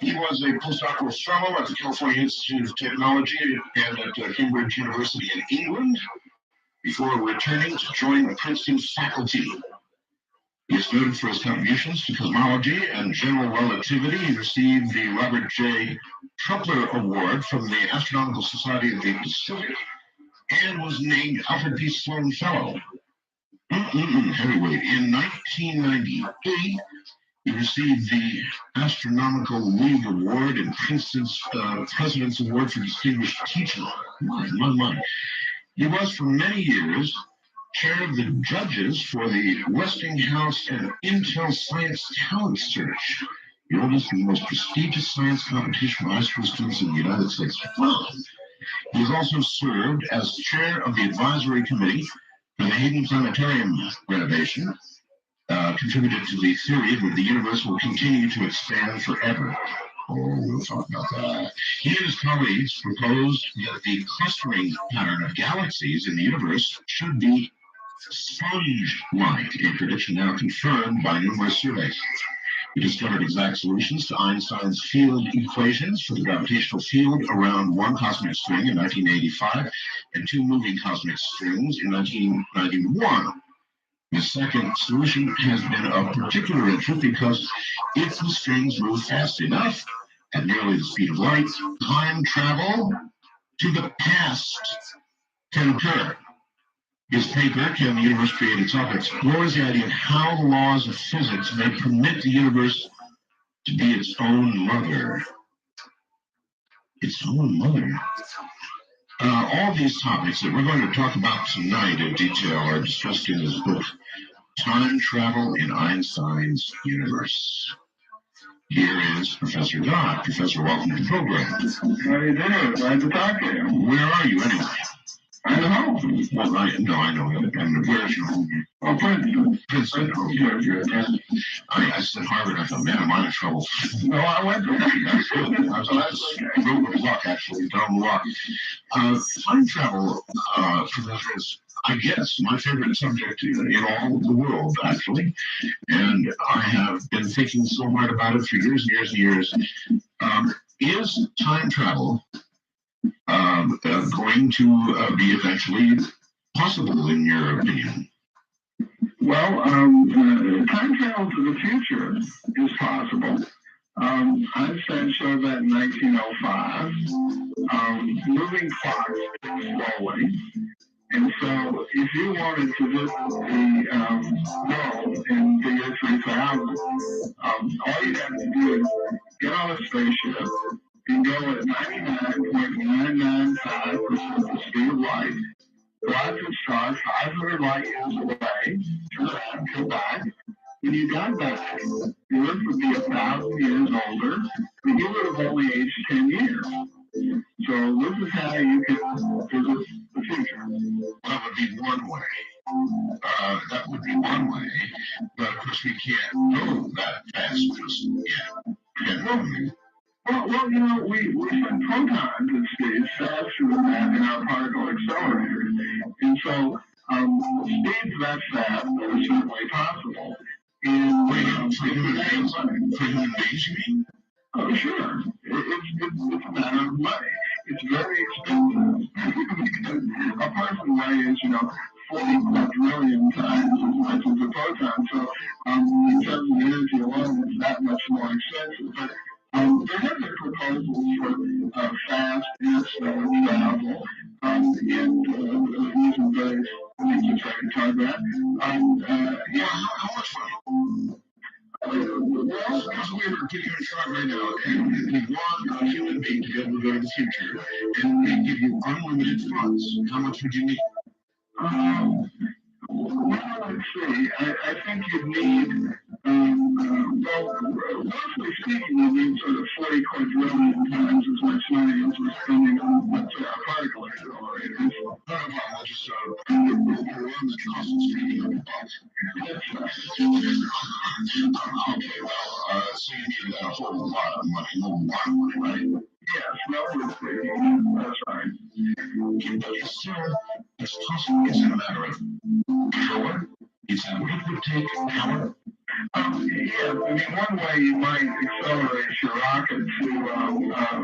He was a postdoctoral fellow at the California Institute of Technology and at Cambridge University in England before returning to join the Princeton faculty. He is noted for his contributions to cosmology and general relativity. He received the Robert J. Trumpler Award from the Astronomical Society of the Pacific and was named Alfred P. Sloan Fellow. Heavyweight. In 1998, he received the Astronomical League Award and Princeton's President's Award for Distinguished Teaching. My. He was for many years chair of the judges for the Westinghouse and Intel Science Talent Search, the oldest and most prestigious science competition for high school students in the United States. He has also served as chair of the advisory committee for the Hayden Planetarium renovation, contributed to the theory that the universe will continue to expand forever. Oh, we'll talk about that. He and his colleagues proposed that the clustering pattern of galaxies in the universe should be sponge-like, a prediction now confirmed by numerous surveys. He discovered exact solutions to Einstein's field equations for the gravitational field around one cosmic string in 1985 and two moving cosmic strings in 1991. The second solution has been of particular interest because if the strings move fast enough, at nearly the speed of light, time travel to the past can occur. His paper, Can the Universe Create Itself?, explores the idea of how the laws of physics may permit the universe to be its own mother. Its own mother. All these topics that we're going to talk about tonight in detail are discussed in his book, Time Travel in Einstein's Universe. Here is Professor Glott. Professor, welcome to the program. How are you doing? Glad to talk to you. Where are you anyway? I know. Well, I know. And where's your home? Oh, Princeton. Princeton. Oh, good. I said Harvard. I thought, man, am I in trouble? No, I went there. That's good. I was just wrote the block, actually, down the block. Time travel, Professor, is, I guess, my favorite subject in all of the world, actually. And I have been thinking so hard about it for years and years and years. Is time travel going to be eventually possible, in your opinion? Well, time travel to the future is possible. Einstein showed that in 1905. Moving clocks slowly. And so if you wanted to visit the world in the year 3000, all you'd have to do is get on a spaceship and go at 99.995% the speed of light, go out to a star 500 light years away, turn around, come back. When you got back, your Earth would be 1,000 years older, but you would have only aged 10 years. So this is how you can visit the future. That would be one way. But of course we can't go that fast just yet. Can Well, you know, we send protons at speeds faster than that in our particle accelerator. And so speeds that fast are certainly possible. And for human beings, you mean? oh, sure. It's it's very expensive because a person weighs, 40 quadrillion times as much as a photon. So in terms of energy alone, it's that much more expensive. But there have been proposals for fast interstellar travel and using various things to try to target that. How much money? Well, because we were taking a shot right now, and we want a human being to be able to go to the future, and they give you unlimited funds. How much would you need? Well, let's see. I think you'd need, roughly speaking, you need sort of 40 quadrillion times as much money as we're spending on, let's say, our particle accelerators. No problem. I'll just run the cost of speaking up above. Okay, well, so you need a whole lot of money, right? Yes, roughly speaking, that's right. But it's possible. It's a matter of power. Is that what it would take? Power? Yeah, I mean, one way you might accelerate your rocket to high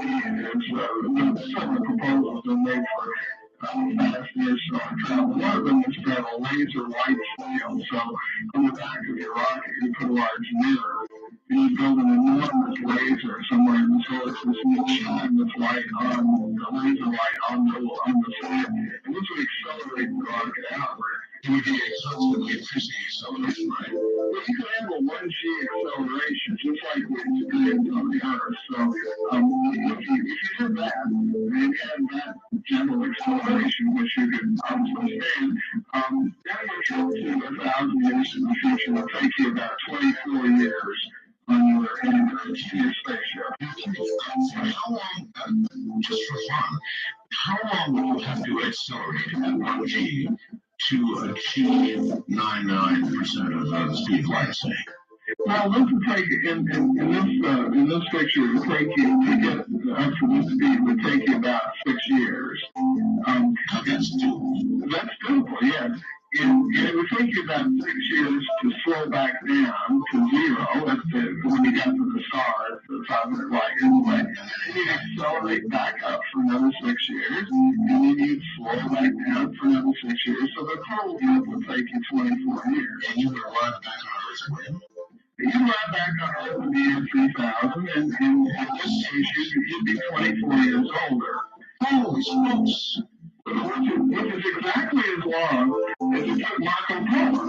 speed is some of the proposals are made for fast near-star travel. One of them is to have a laser light sail. So on the back of your rocket, you put a large mirror, and you build an enormous laser somewhere in the solar system that shines this light on the laser light on the sail, and this would accelerate the rocket outward. It would be a constantly increasing acceleration, right? Well, you can have a 1G acceleration, just like we experienced on the Earth. So, if you did that, and had that general acceleration, which you could obviously stand, that would come to 1,000 years in the future. It would take you about 24 years on your spaceship. How long, just for fun, how long would you have to accelerate at 1G to achieve 99% of the speed of light, say? Well, this would take in this picture, it would take you to get up to this speed would take you about 6 years. That's doable. That's doable, yeah. And it would take you about 6 years to slow back down to zero when you got to the star at the 500 light years away. And then you'd accelerate back up for another 6 years, and then you'd slow back down for another 6 years. So the total trip would take you 24 years. And you would arrive back on Earth when? You arrive back on Earth in the year 3000, and in this case, you'd be 24 years older. Holy smokes! Which is exactly as long as it took Marco Polo.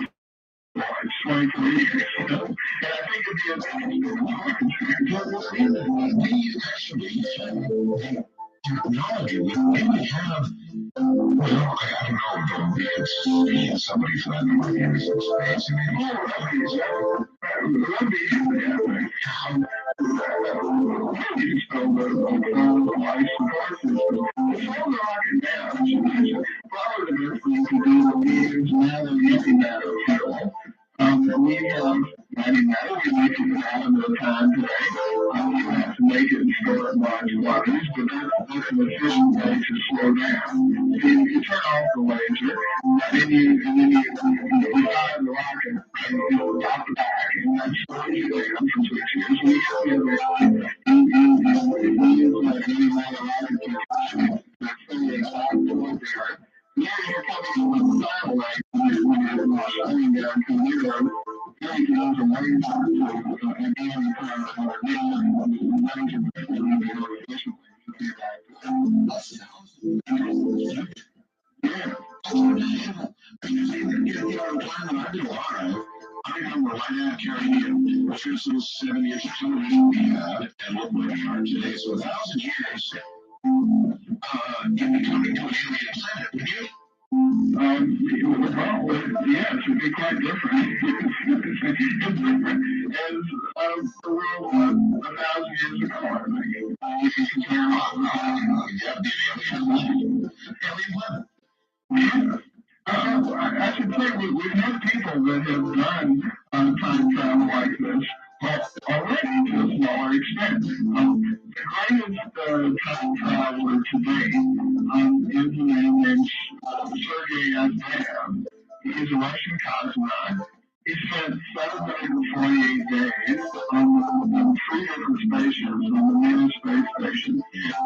Well, it's 24 years, And I think it'd be We actually have technology. We have, well, I don't know, we could see somebody for that number of years in space. that'd be easy, I think. You just build a life support system. The solar rocket now, as you mentioned, probably the best thing to do is matter, antimatter fuel. We have antimatter, we make it an atom at a time today. You have to make it and store it in large quantities, but that's an efficient way to slow down. So you turn off the laser, and then you fire the rocket, and out the back, and that slows you down for 6 years. And you get the other, you use like antimatter rocket technology that's fully exactly there. Now you're coming from the satellite when you're slowing down to zero. Now you can use a laser to again power our laser very efficiently to do that. Yeah. I remember right now Caribbean, which was those 7 years of television we had, and look where we are today. So 1,000 years, you'd be coming to an alien planet, would you? Well, yes, it'd be quite different. It's different as the world was 1,000 years ago, I think. You can compare Alien planet. Yeah. I should say we've had people that have done time travel like this already to a smaller extent. The greatest time traveler today is a man named Sergei Aznev. He's a Russian cosmonaut. He spent 748 days on 3 different stations on the main space station.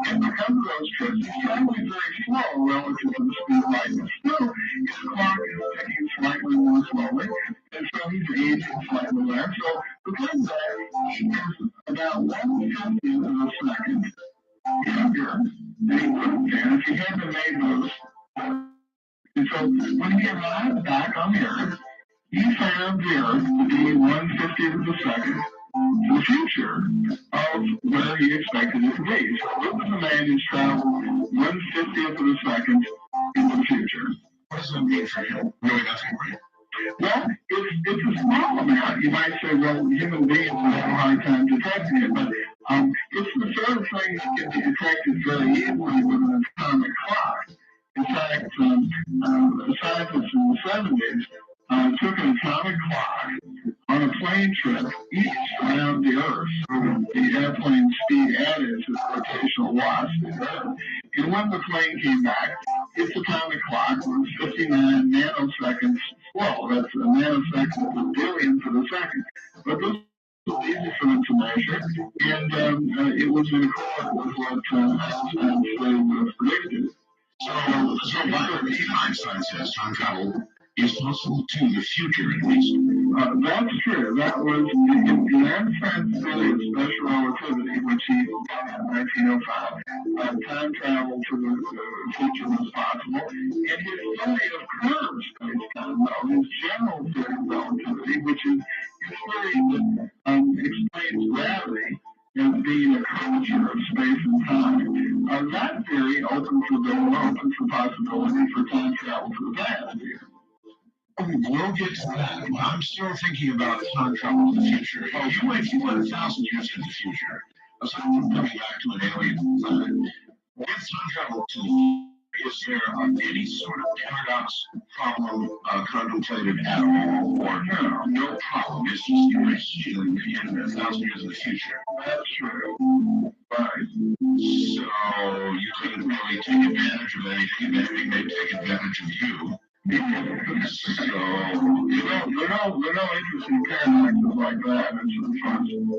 And because of those trips, he's traveling very slow relative to the speed of light. But still, his clock is ticking slightly more slowly, and so he's aging slightly less. So because of that, he is about 1/50th of a second younger than he would have been if he hadn't made those. And so when he arrived back on the Earth, he found the Earth to be 1/50th of a second to the future of where he expected it to be. So this is a man who's traveled 1/50th of a second into the future. What does that mean for him? Really nothing, right? Well, it's a small amount. You might say, well, human beings would have a hard time detecting it, but it's the sort of thing that can be detected very easily with an atomic clock. In fact, scientists in the 70s took an atomic clock on a plane trip east around the Earth. So the airplane's speed added to the rotational velocity of the Earth. And when the plane came back, its atomic clock was 59 nanoseconds slow. That's a nanosecond per billionth of a second. But this was easy for them to measure, and it was in accord with what Einstein would have predicted. So by Einstein says time travel is possible to the future, at least. That's true. That was in Einstein's theory of special relativity, which he got in 1905. Time travel to the future was possible. And his theory of curved space-time, though, his general theory of relativity, which is his theory that explains gravity as being a curvature of space and time. That theory opens the possibility for time travel to the past. We'll get to that. I'm still thinking about time travel to the future. If you went 1,000 years into the future, aside from coming back to an alien planet, with time travel to the future, is there any sort of paradox problem contemplated at all, or no problem? It's just you're healing in 1,000 years in the future. That's true. Right. So you couldn't really take advantage of anything, and anything may take advantage of you. So, there are no interesting paradoxes like that.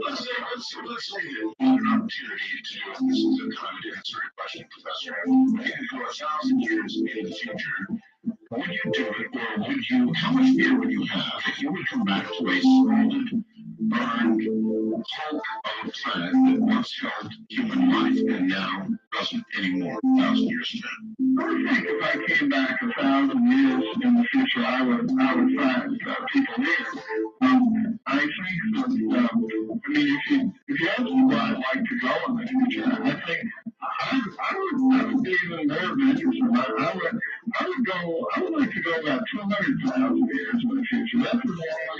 Let's say that you had an opportunity to, this is a kind of different sort of question, Professor. If you could go 1,000 years in the future, would you do it, or would you, how much fear would you have if you would come back to a solid, burned hulk of a planet that once held human life and now doesn't anymore 1,000 years from now? I think if I came back 1,000 years in the future, I would find people here. I think that, I mean, if you ask me where I'd like to go in the future, I think I would be even more adventurous. I would like to go about 200,000 years in the future. That's as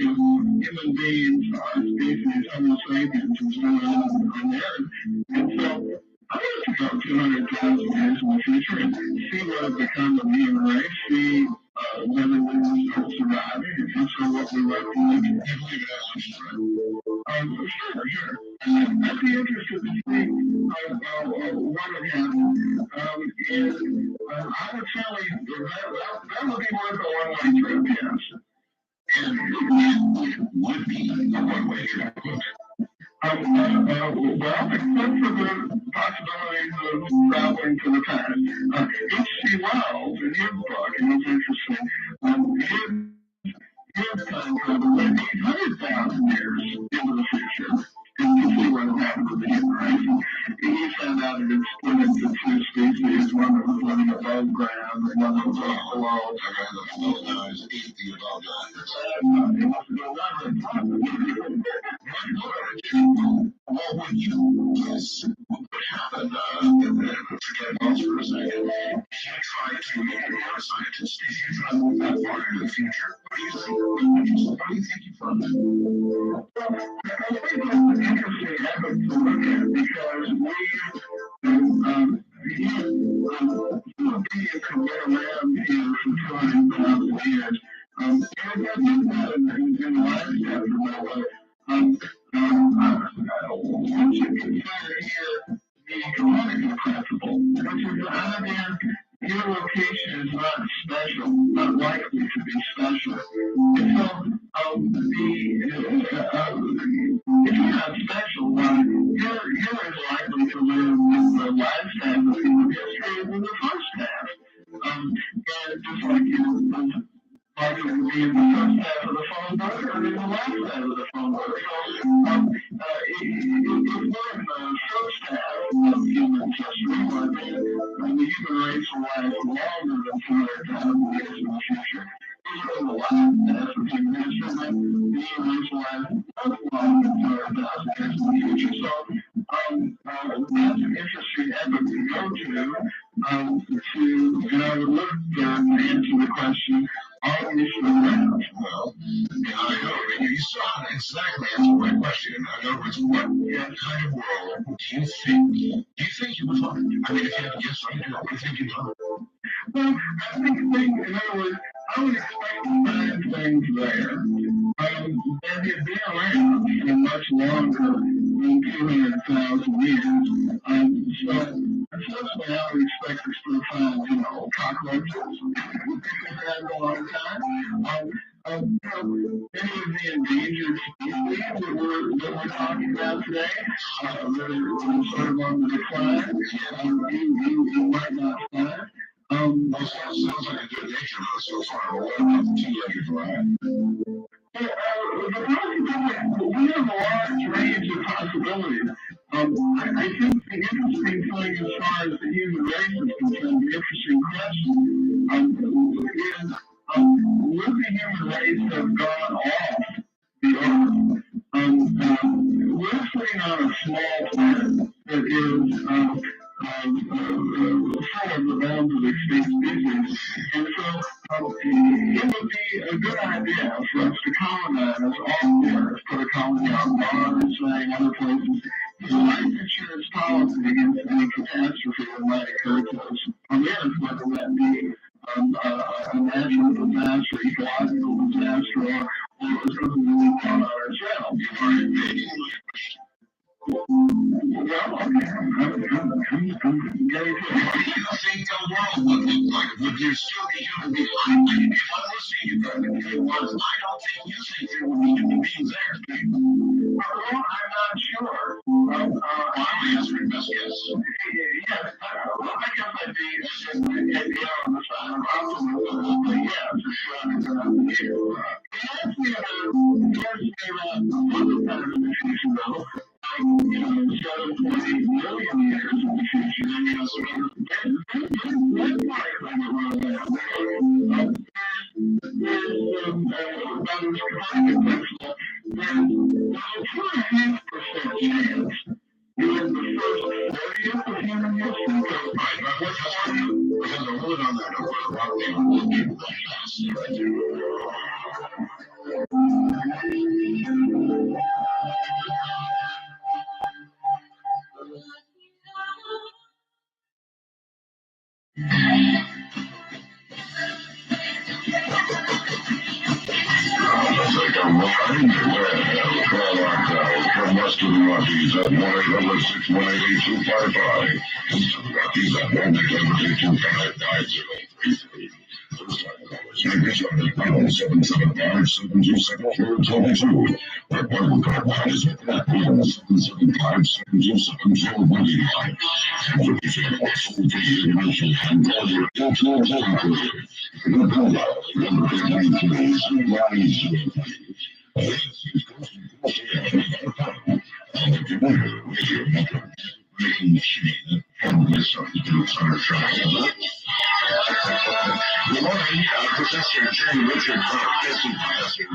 long as human beings, our species, Homo sapiens, is still on the Earth. And so I want to go 200,000 years in the future and see what has become of the human race, see whether we were still surviving, and so what we like to live. You believe in evolution, right? Sure. I'd be interested to see what would happen. And I would tell you that would be worth a one-way trip, yes. And it would be a one-way trip, wouldn't it? Well, except for the possibilities of traveling to the past. H.G. Wells, in his book, it was interesting, his time travel went 800,000 years into the future to see what happened to the human race. And he found out it had split into two species, one that was living above ground and one that was below. The low guys ate the above guys. What would you guess would happen? Forget Wells for a second. If you try to, you're a scientist, if you try to move that far into the future, what do you think you find? I think that's an interesting evidence to look at because human beings have been around here for 200,000 years. And I think that in the last chapter, by the way, once you consider here the Copernican principle, which is the idea your location is not special, not likely to be special. And so the last half of human history is in the first half. And just like logic would be in the first half of the phone book or in the last half of the phone book. So if we're in the first half of human history, well, then the human race will last longer than 200,000 years in the future. If we're in the last half of human history, then the human race will last much longer than 200,000 years in the future. So that's an interesting epoch to go to. And I would look to answer the question, are we still around? Well, yeah, I know. You saw exactly answer my question. In other words, what kind of world do you think? Do you think you would find? I mean, if you had to guess right now, what do you think you'd find? Well, I think, in other words, I would expect to find things there that had been around for much longer than 200,000 years. Unfortunately, I would expect us to find, cockroaches for a long time. Many of the endangered species that we're talking about today, that are sort of on the decline, you might not find. Well, sounds like a good nature though so far. What about the two-legged variety? The possibility, we have a large range of possibilities. I think the interesting thing as far as the human race is concerned, the interesting question is, would the human race have gone off the Earth? We're sitting on a small planet that is full of the bones of extinct species, and so it would be a good idea for us to colonize all the Earth, put a colony on Mars, and other places. Life insurance policy against any catastrophe that might occur to us on Earth, whether that be a natural disaster, ecological disaster, or something that we call ourselves. You've already made English. Well, okay, I'm getting to it. What do you think the world would look like? Would there still be human beings? If I'm listening to you, I don't think you think there would be human beings there. Well, I'm not sure. I'm answering best guess. Yes, I guess I'd be on the side of optimism, but yes, it's not here. It asked me about other part of the future, though. 7.8 million years in the future, that's likely to run out. There's about as climate principle, there's a 2.5% chance during the first 30th of human history. Right, but what's happening? Because a word on that, a lot of people will be right fast. Take a ride where call our crowd from west of the Rockies at 1-800-618-8255. East of the Rockies at 1-800-255-5033. First time callers may reach out at 775-727-422. Our button card line is at 775-727-419. Information also for your information and call your AT&T operator. Your call out, number 893-0903. Making machine and listen to Sunshine. Good morning, Professor J. Richard Professor.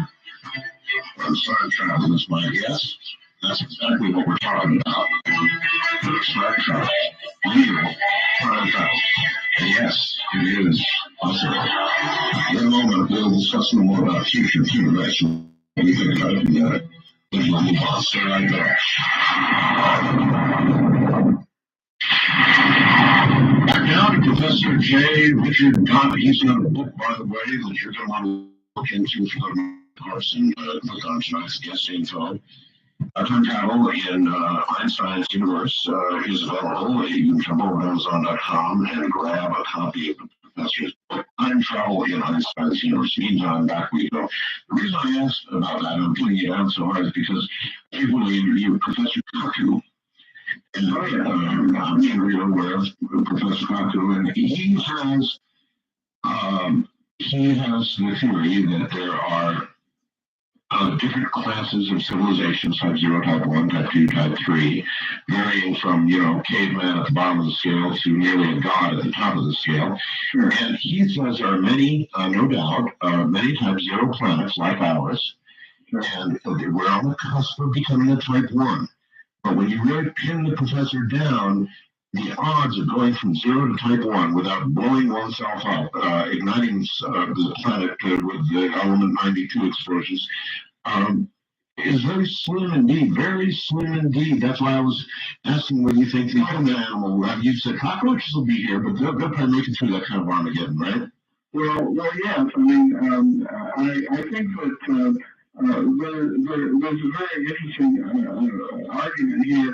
I'm Sunshine is my guest. That's exactly what we're talking about. Sunshine. Real time travel. And yes, it is possible. In a moment, we'll discuss some more about future human race. What do you think about it? Yeah. There's no move on. Stay right there. Back now to Professor J. Richard Glott. He's got a book, by the way, that you're going to want to look into if you go to Carson. Click on tonight's guest info. Time travel in Einstein's universe is available. You can jump over to Amazon.com and grab a copy of the professor's book, Time Travel in Einstein's Universe. Meantime, back we go. The reason I asked about that, I'm putting it down so hard, is because people, you Professor Kaku, And I'm sure you're aware of Professor Kaku, and he has the theory that there are different classes of civilizations, type 0, type 1, type 2, type 3, varying from, caveman at the bottom of the scale to nearly a god at the top of the scale. Sure. And he says there are many, no doubt, many type 0 planets like ours, and we're on the cusp of becoming a type 1. But when you really pin the professor down, the odds of going from 0 to type 1 without blowing oneself up, igniting the planet with the element 92 explosions, is very slim indeed, very slim indeed. That's why I was asking what you think the human animal, you said cockroaches will be here, but they'll probably make it through that kind of Armageddon, right? Well, yes. I mean, I think that there's a very interesting argument here.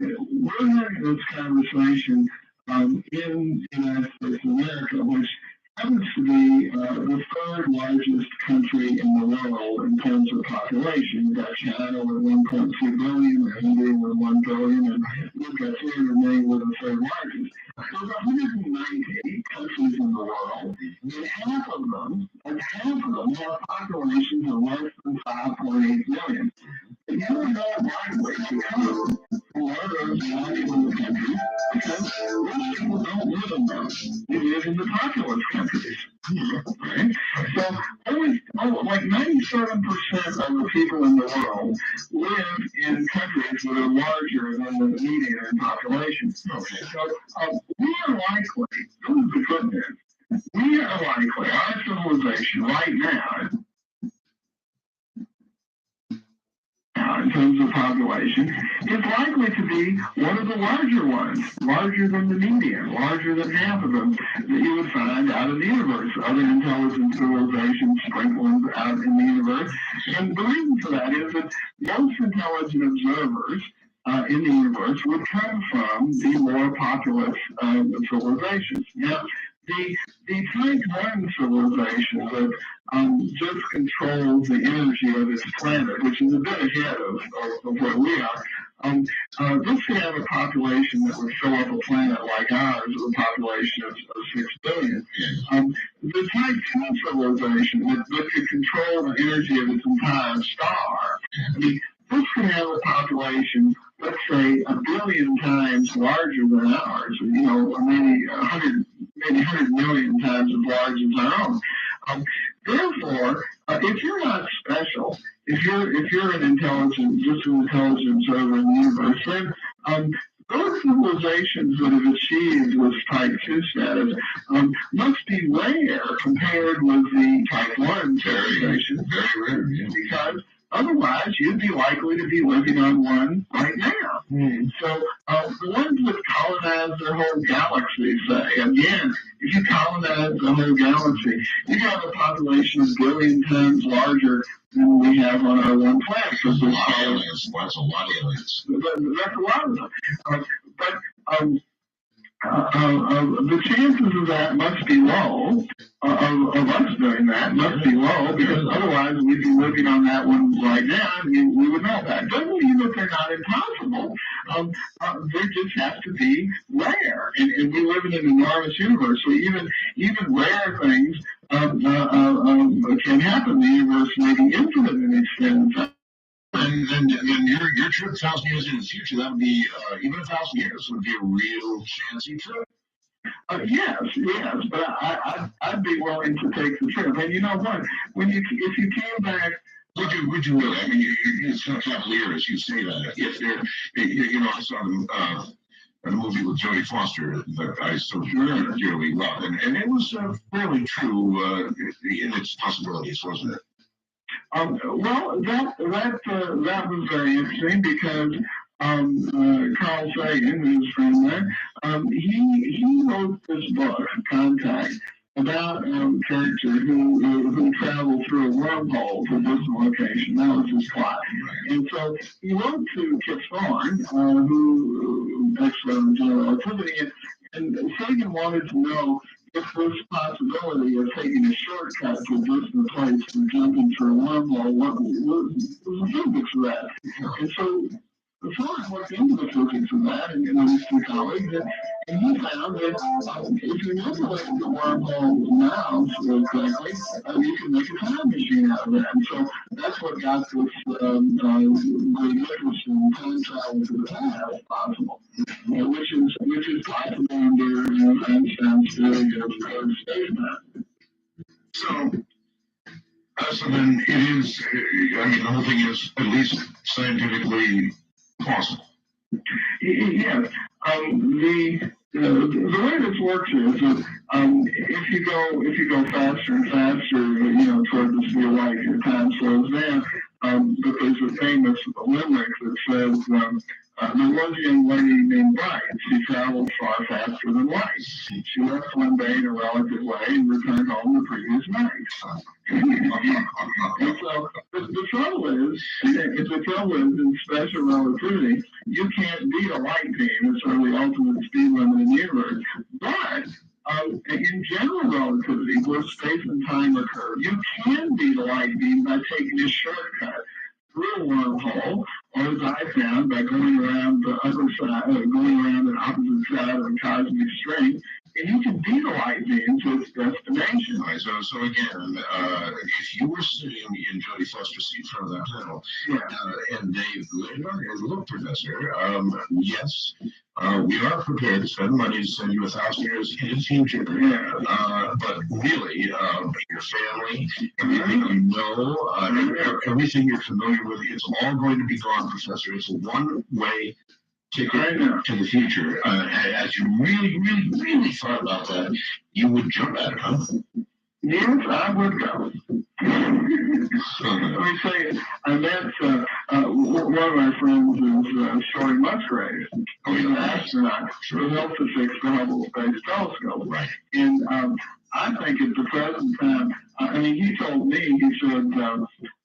We're having this conversation in the United States of America, which happens to be the third largest country in the world in terms of population. You've got China with 1.2 billion, and India with 1 billion, and you've got 300 million with the third largest. There's 198 countries in the world, and half of them have populations of less than 5.8 million. And you're not likely to come from one of those national countries because those people don't live in them. They live in the populous countries. Right? So like 97% of the people in the world live in countries that are larger than the median in population. Okay. So we are likely, this is the good news, we are likely, our civilization right now, in terms of population, is likely to be one of the larger ones, larger than the median, larger than half of them that you would find out in the universe, other intelligent civilizations sprinkled out in the universe. And the reason for that is that most intelligent observers in the universe would come from the more populous civilizations. Now, the type 1 civilization that just controls the energy of its planet, which is a bit ahead of where we are. This could have a population that would fill up a planet like ours with a population of 6 billion. The type 2 civilization that could control the energy of its entire star, I mean, this could have a population, let's say, 1 billion times larger than ours, maybe 100 million times as large as our own. Therefore, if you're not special, if you're an intelligent observer in the universe, then those civilizations that have achieved this type 2 status must be rare compared with the type 1 civilization. Very rare, yeah. Because otherwise, you'd be likely to be living on one right now. So the ones that colonize their whole galaxy, say, again, if you colonize the whole galaxy, you have a population 1 billion times larger than we have on our one planet. That's a lot of aliens. That's a lot of aliens. That's a lot of them. The chances of that must be low, of us doing that must be low, because otherwise we'd be living on that one right now, and we would know that. Doesn't mean that they're not impossible. They just have to be rare, and we live in an enormous universe, so even rare things can happen. The universe may be infinite in extent. And your trip 1,000 years in the future, that would be, even 1,000 years would be a real chancy trip. Yes, but I'd be willing to take the trip. And you know what? If you came back, would you really? I mean, it's not cavalier as you say that. If they're, I saw a movie with Jodie Foster that I so dearly love, and it was fairly true in its possibilities, wasn't it? Well, that was very interesting because Carl Sagan, who's from there, he wrote this book, Contact, about a character who traveled through a wormhole to this location. That was his plot. And so he wrote to Kip Thorne, who expert in general relativity, and Sagan wanted to know if there's a possibility of taking a shortcut to a distant place and jumping through a wormhole, what was the physics of that? And so So I looked into the physics of that and with these two colleagues, and he found that if you manipulate the wormhole now correctly, you can make a time machine out of that. And so that's what got this great interest in time travel to the past possible, which is possible under Einstein's theory of space-time. So, so then it is, I mean, the whole thing is at least scientifically plausible. Yes. The way this works is that if you go faster and faster, toward the speed of light, your time slows down. But there's a famous limerick that says there was a young lady named Bright. She traveled far faster than light. She left one day in a relative way and returned home the previous night. And so the trouble is in special relativity, you can't beat a light beam. It's sort of the ultimate speed limit in the universe. But in general relativity, where space and time occur, you can beat a light beam by taking a shortcut through a wormhole, or as I found, by going around the other side, going around the opposite side of a cosmic string, and you can beat a light beam to its destination. Right. So again, if you were sitting in Jodie Foster's seat in front of that panel, and they look, Professor, yes, we are prepared to spend money to send you 1,000 years in the future. But really, your family, everything you know, everything you're familiar with, it's all going to be gone, Professor. It's a one-way ticket to the future. As you really, really, really thought about that, you would jump at it, huh? Yes, I would go. Let me say, I met one of my friends is Shorty Musgrave. He's an astronaut who helped to fix the Hubble Space Telescope. Right. And I think at the present time, he told me, he said,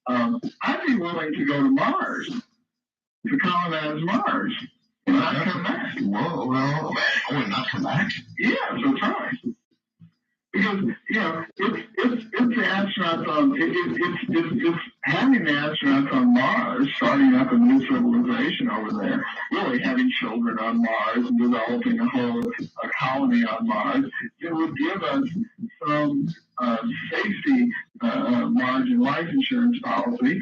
I'd be willing to go to Mars, to colonize Mars. And not come back. Well, and not come back? Yeah, that's right. Because, it's the astronauts on, it's having the astronauts on Mars, starting up a new civilization over there, really having children on Mars and developing a colony on Mars. It would give us some safety margin life insurance policy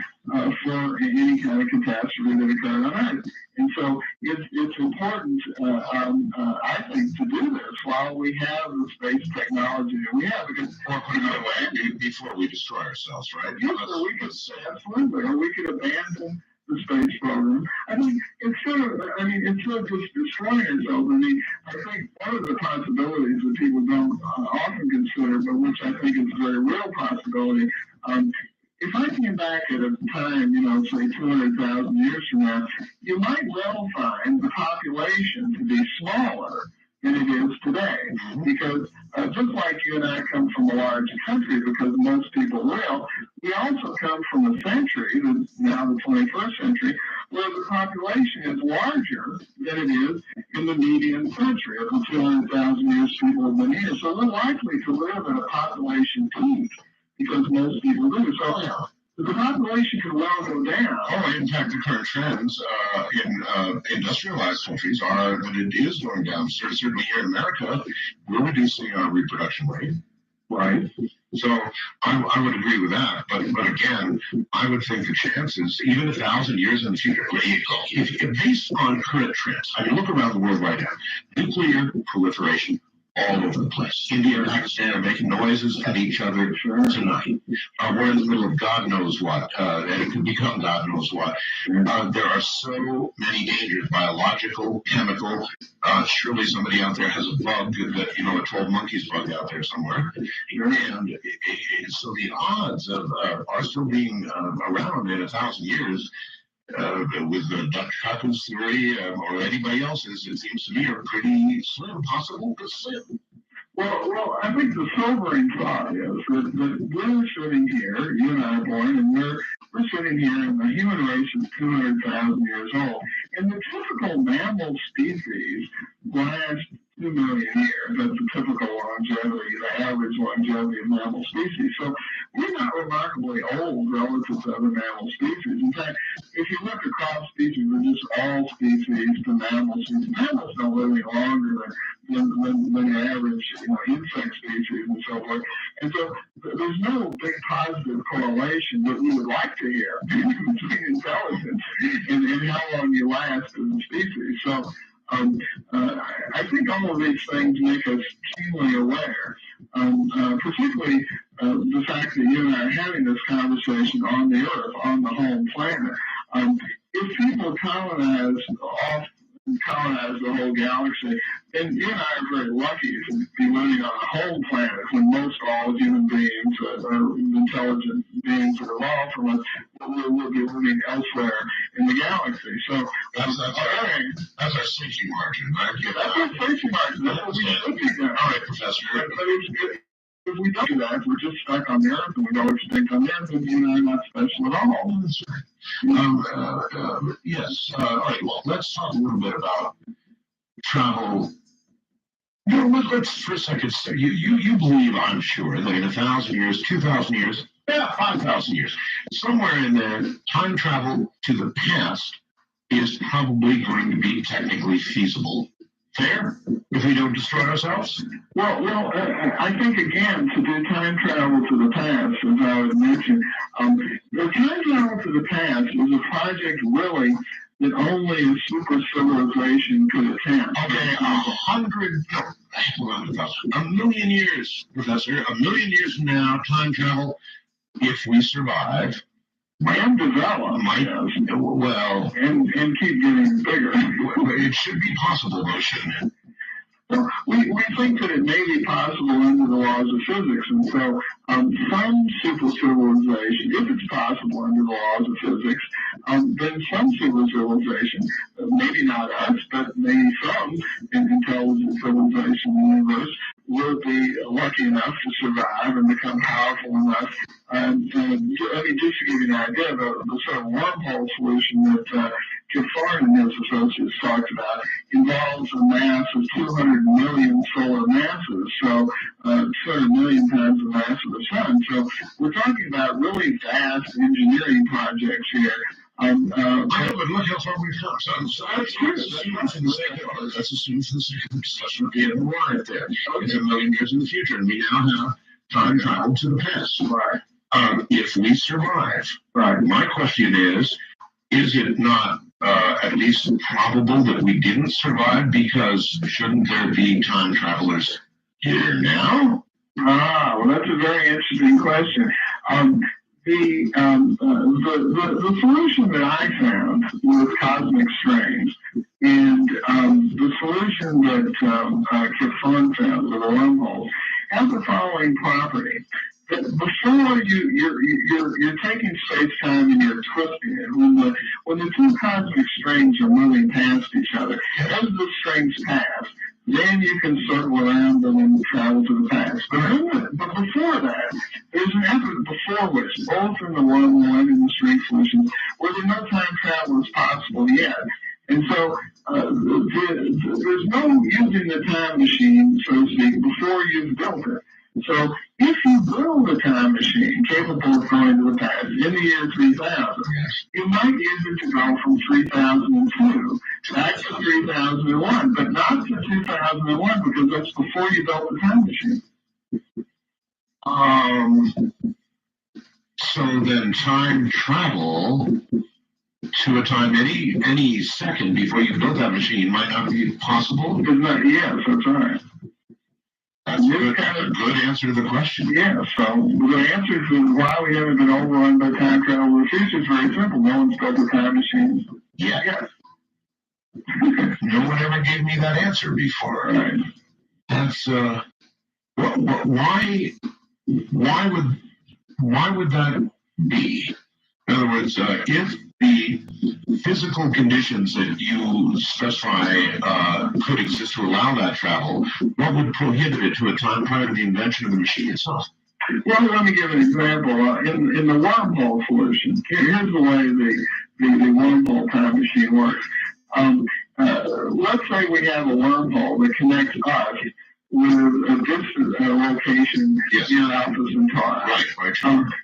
for any kind of catastrophe that occurred on Earth. And so it's important, I think, to do this while we have the space technology that we have. Because, or put it another way, before we destroy ourselves, right? Yes, or we could, absolutely, or we could abandon the space program. Instead of just destroying ourselves, I think one of the possibilities that people don't often consider, but which I think is a very real possibility, if I came back at a time, say 200,000 years from now, you might well find the population to be smaller than it is today. Because just like you and I come from a large country, because most people will, we also come from a century, now the 21st century, where the population is larger than it is in the median century of the 200,000 years people have been here. So we're likely to live at a population peak, because most people do. So the population could well go down. Oh, in fact, the current trends in industrialized countries are that it is going down. Certainly here in America, we're reducing our reproduction rate. Right. So I would agree with that. But again, I would think the chances, even 1,000 years in the future, if based on current trends, look around the world right now, nuclear proliferation all over the place. India and Pakistan are making noises at each other tonight. We're in the middle of God knows what, and it could become God knows what. There are so many dangers, biological, chemical. Surely somebody out there has a bug that, a 12 monkeys bug out there somewhere. And so the odds of are still being around in 1,000 years, with Dr. Cochran's theory or anybody else's, it seems to me are pretty slim, possible, but slim. Well, I think the sobering thought is that we're sitting here, you and I are born, and we're sitting here, and the human race is 200,000 years old. And the typical mammal species lasts 2 million years. That's the typical longevity, the average longevity of mammal species. So we're not remarkably old relative to other mammal species. In fact, if you look across species, we're just all species to mammals. Mammals don't live any longer than the average insect species and so forth. And so there's no big positive correlation that we would like to hear between intelligence and how long you last as a species. So I think all of these things make us keenly aware, particularly the fact that you and I are having this conversation on the Earth, on the home planet. If people colonize the whole galaxy, then you and I are very lucky to be living on a home planet when most all human beings are intelligent beings that evolved from us will be living elsewhere in the galaxy. So that's our safety margin, right? That's our safety margin. That's what we should be doing. All right, Professor. But if we don't do that, if we're just stuck on the Earth and we go extinct on the Earth, then you and I are not special at all. That's right. Yes. All right. Well, let's talk a little bit about travel. Let's for a second say you believe, I'm sure, that in 1,000 years, 2,000 years, 5,000 years, somewhere in there, time travel to the past is probably going to be technically feasible. Fair? If we don't destroy ourselves? Well, I think, again, to do time travel to the past, as I would mention, the time travel to the past is a project, really, that only a super civilization could attempt. Okay, 1,000,000 years, Professor. 1,000,000 years from now, time travel, if we survive, and develop, well, and keep getting bigger. It should be possible, though, shouldn't it? Well, we think that it may be possible under the laws of physics, and so some super civilization, if it's possible under the laws of physics, then some super civilization, maybe not us, but maybe some intelligent civilization in the universe, will be lucky enough to survive and become powerful enough. I mean, just to give you an idea, the sort of wormhole solution that Kip Thorne and his associates talked about involves a mass of 200 million solar masses, so 200 million times the mass of the sun. So we're talking about really vast engineering projects here. I know, but look how far we've come. So that's assuming for the sake of discussion, we're right there. It's 1,000,000 years in the future, and we now have time travel to the past. Right. If we survive, right. My question is it not at least probable that we didn't survive? Because shouldn't there be time travelers here now? Well, that's a very interesting question. The solution that I found was cosmic strings, and the solution that Kip Thorne found with the wormhole has the following property. That before you're taking space-time and you're twisting it, when the two cosmic strings are moving past each other, as the strings pass, then you can circle around them and travel to the past. But before that, there's an effort before which, both in the wormhole and in the string solutions, where there's no time travel is possible yet. And so there's no using the time machine, so to speak, before you've built it. So if you build a time machine capable of going to the past in the year 3000, you might use it to go from 3002 back to 3001, but not to 2001 because that's before you built the time machine. So then time travel to a time any second before you built that machine might not be possible? Yes, that's right. That's a good answer to the question. Yeah, so the answer to why we haven't been overrun by time travel in the future is very simple. No one's built a time machine. Yeah. Yes. No one ever gave me that answer before. Right. That's why would that be? In other words, if the physical conditions that you specify could exist to allow that travel, what would prohibit it to a time prior to the invention of the machine itself? Well, let me give an example. In the wormhole solution, here's the way the wormhole time machine works. let's say we have a wormhole that connects us with a distant location near Alpha Centauri. Right.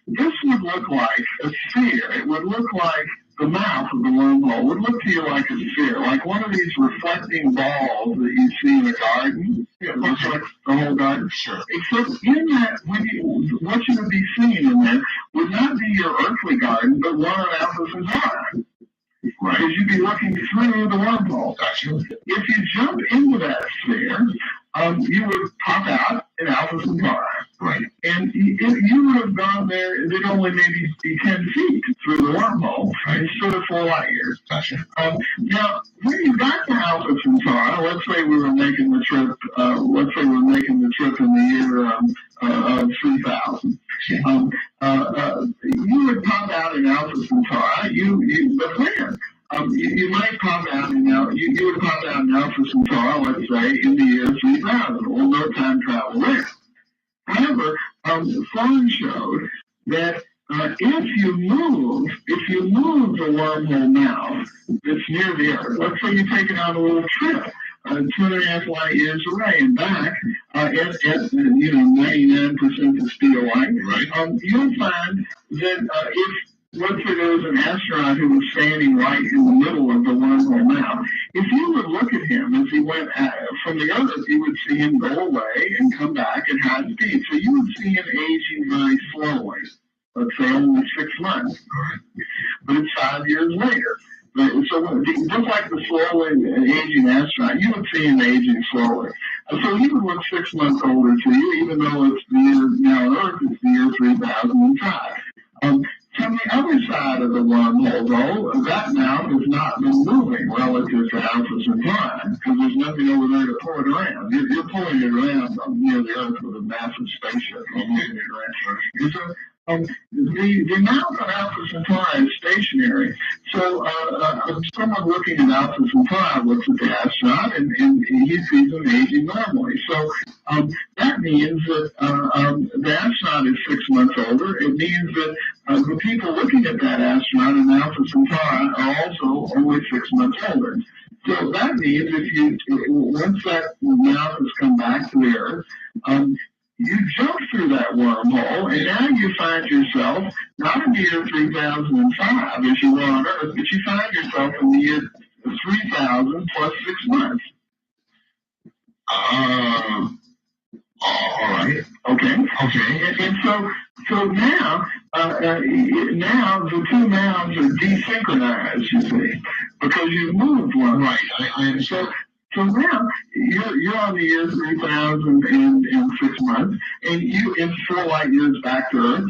This would look like a sphere. It would look like the mouth of the wormhole would look to you like a sphere, like one of these reflecting balls that you see in a garden. It reflects the whole garden. Sure. Except in that, what you would be seeing in there would not be your earthly garden, but one of Alpha Centauri. Right. Because you'd be looking through the wormhole. Gotcha. If you jump into that sphere, you would pop out in Alpha Centauri. Right. And you would have gone there, it'd only maybe be 10 feet through the wormhole, right, instead of 4 light years. Gotcha. Now, when you got to Alpha Centauri, let's say we were making the trip, in the year of 3000. You would pop out in Alpha Centauri, but when? You might pop out you would pop out in Alpha Centauri, let's say, in the year 3000, or no time travel there. However, Sloan showed that if you move the wormhole mouth that's near the Earth, let's say you take it on a little trip, 2.5 light years away and back, at 99% the speed of light, right. You'll find that if let's say there was an astronaut who was standing right in the middle of the wormhole mouth. If you would look at him as he went from the Earth, you would see him go away and come back at high speed. So you would see him aging very slowly. Let's say only 6 months. But it's 5 years later. So just like the slowly aging astronaut, you would see him aging slowly. So he would look 6 months older to you, even though it's the year now on Earth, it's the year 3005. From the other side of the wormhole, though, that mouth has not been moving relative to Alpha Centauri, because there's nothing over there to pull it around. You're pulling it around near the Earth with a massive spaceship. Moving it around. So, the mouth of Alpha Centauri is stationary. So someone looking at Alpha Centauri looks at the astronaut and he sees him aging normally. So that means that the astronaut is 6 months older. It means that the people looking at that astronaut in Alpha Centauri are also only 6 months older. So that means once that mouth has come back to the Earth, you jump through that wormhole, and now you find yourself not in the year 3005 as you were on Earth, but you find yourself in the year 3000 plus 6 months. All right. Okay. And so now the two mounds are desynchronized, you see, because you've moved one. Right. I understand. So now you're on the year 3000 and 6 months, and it's 4 light years back to Earth.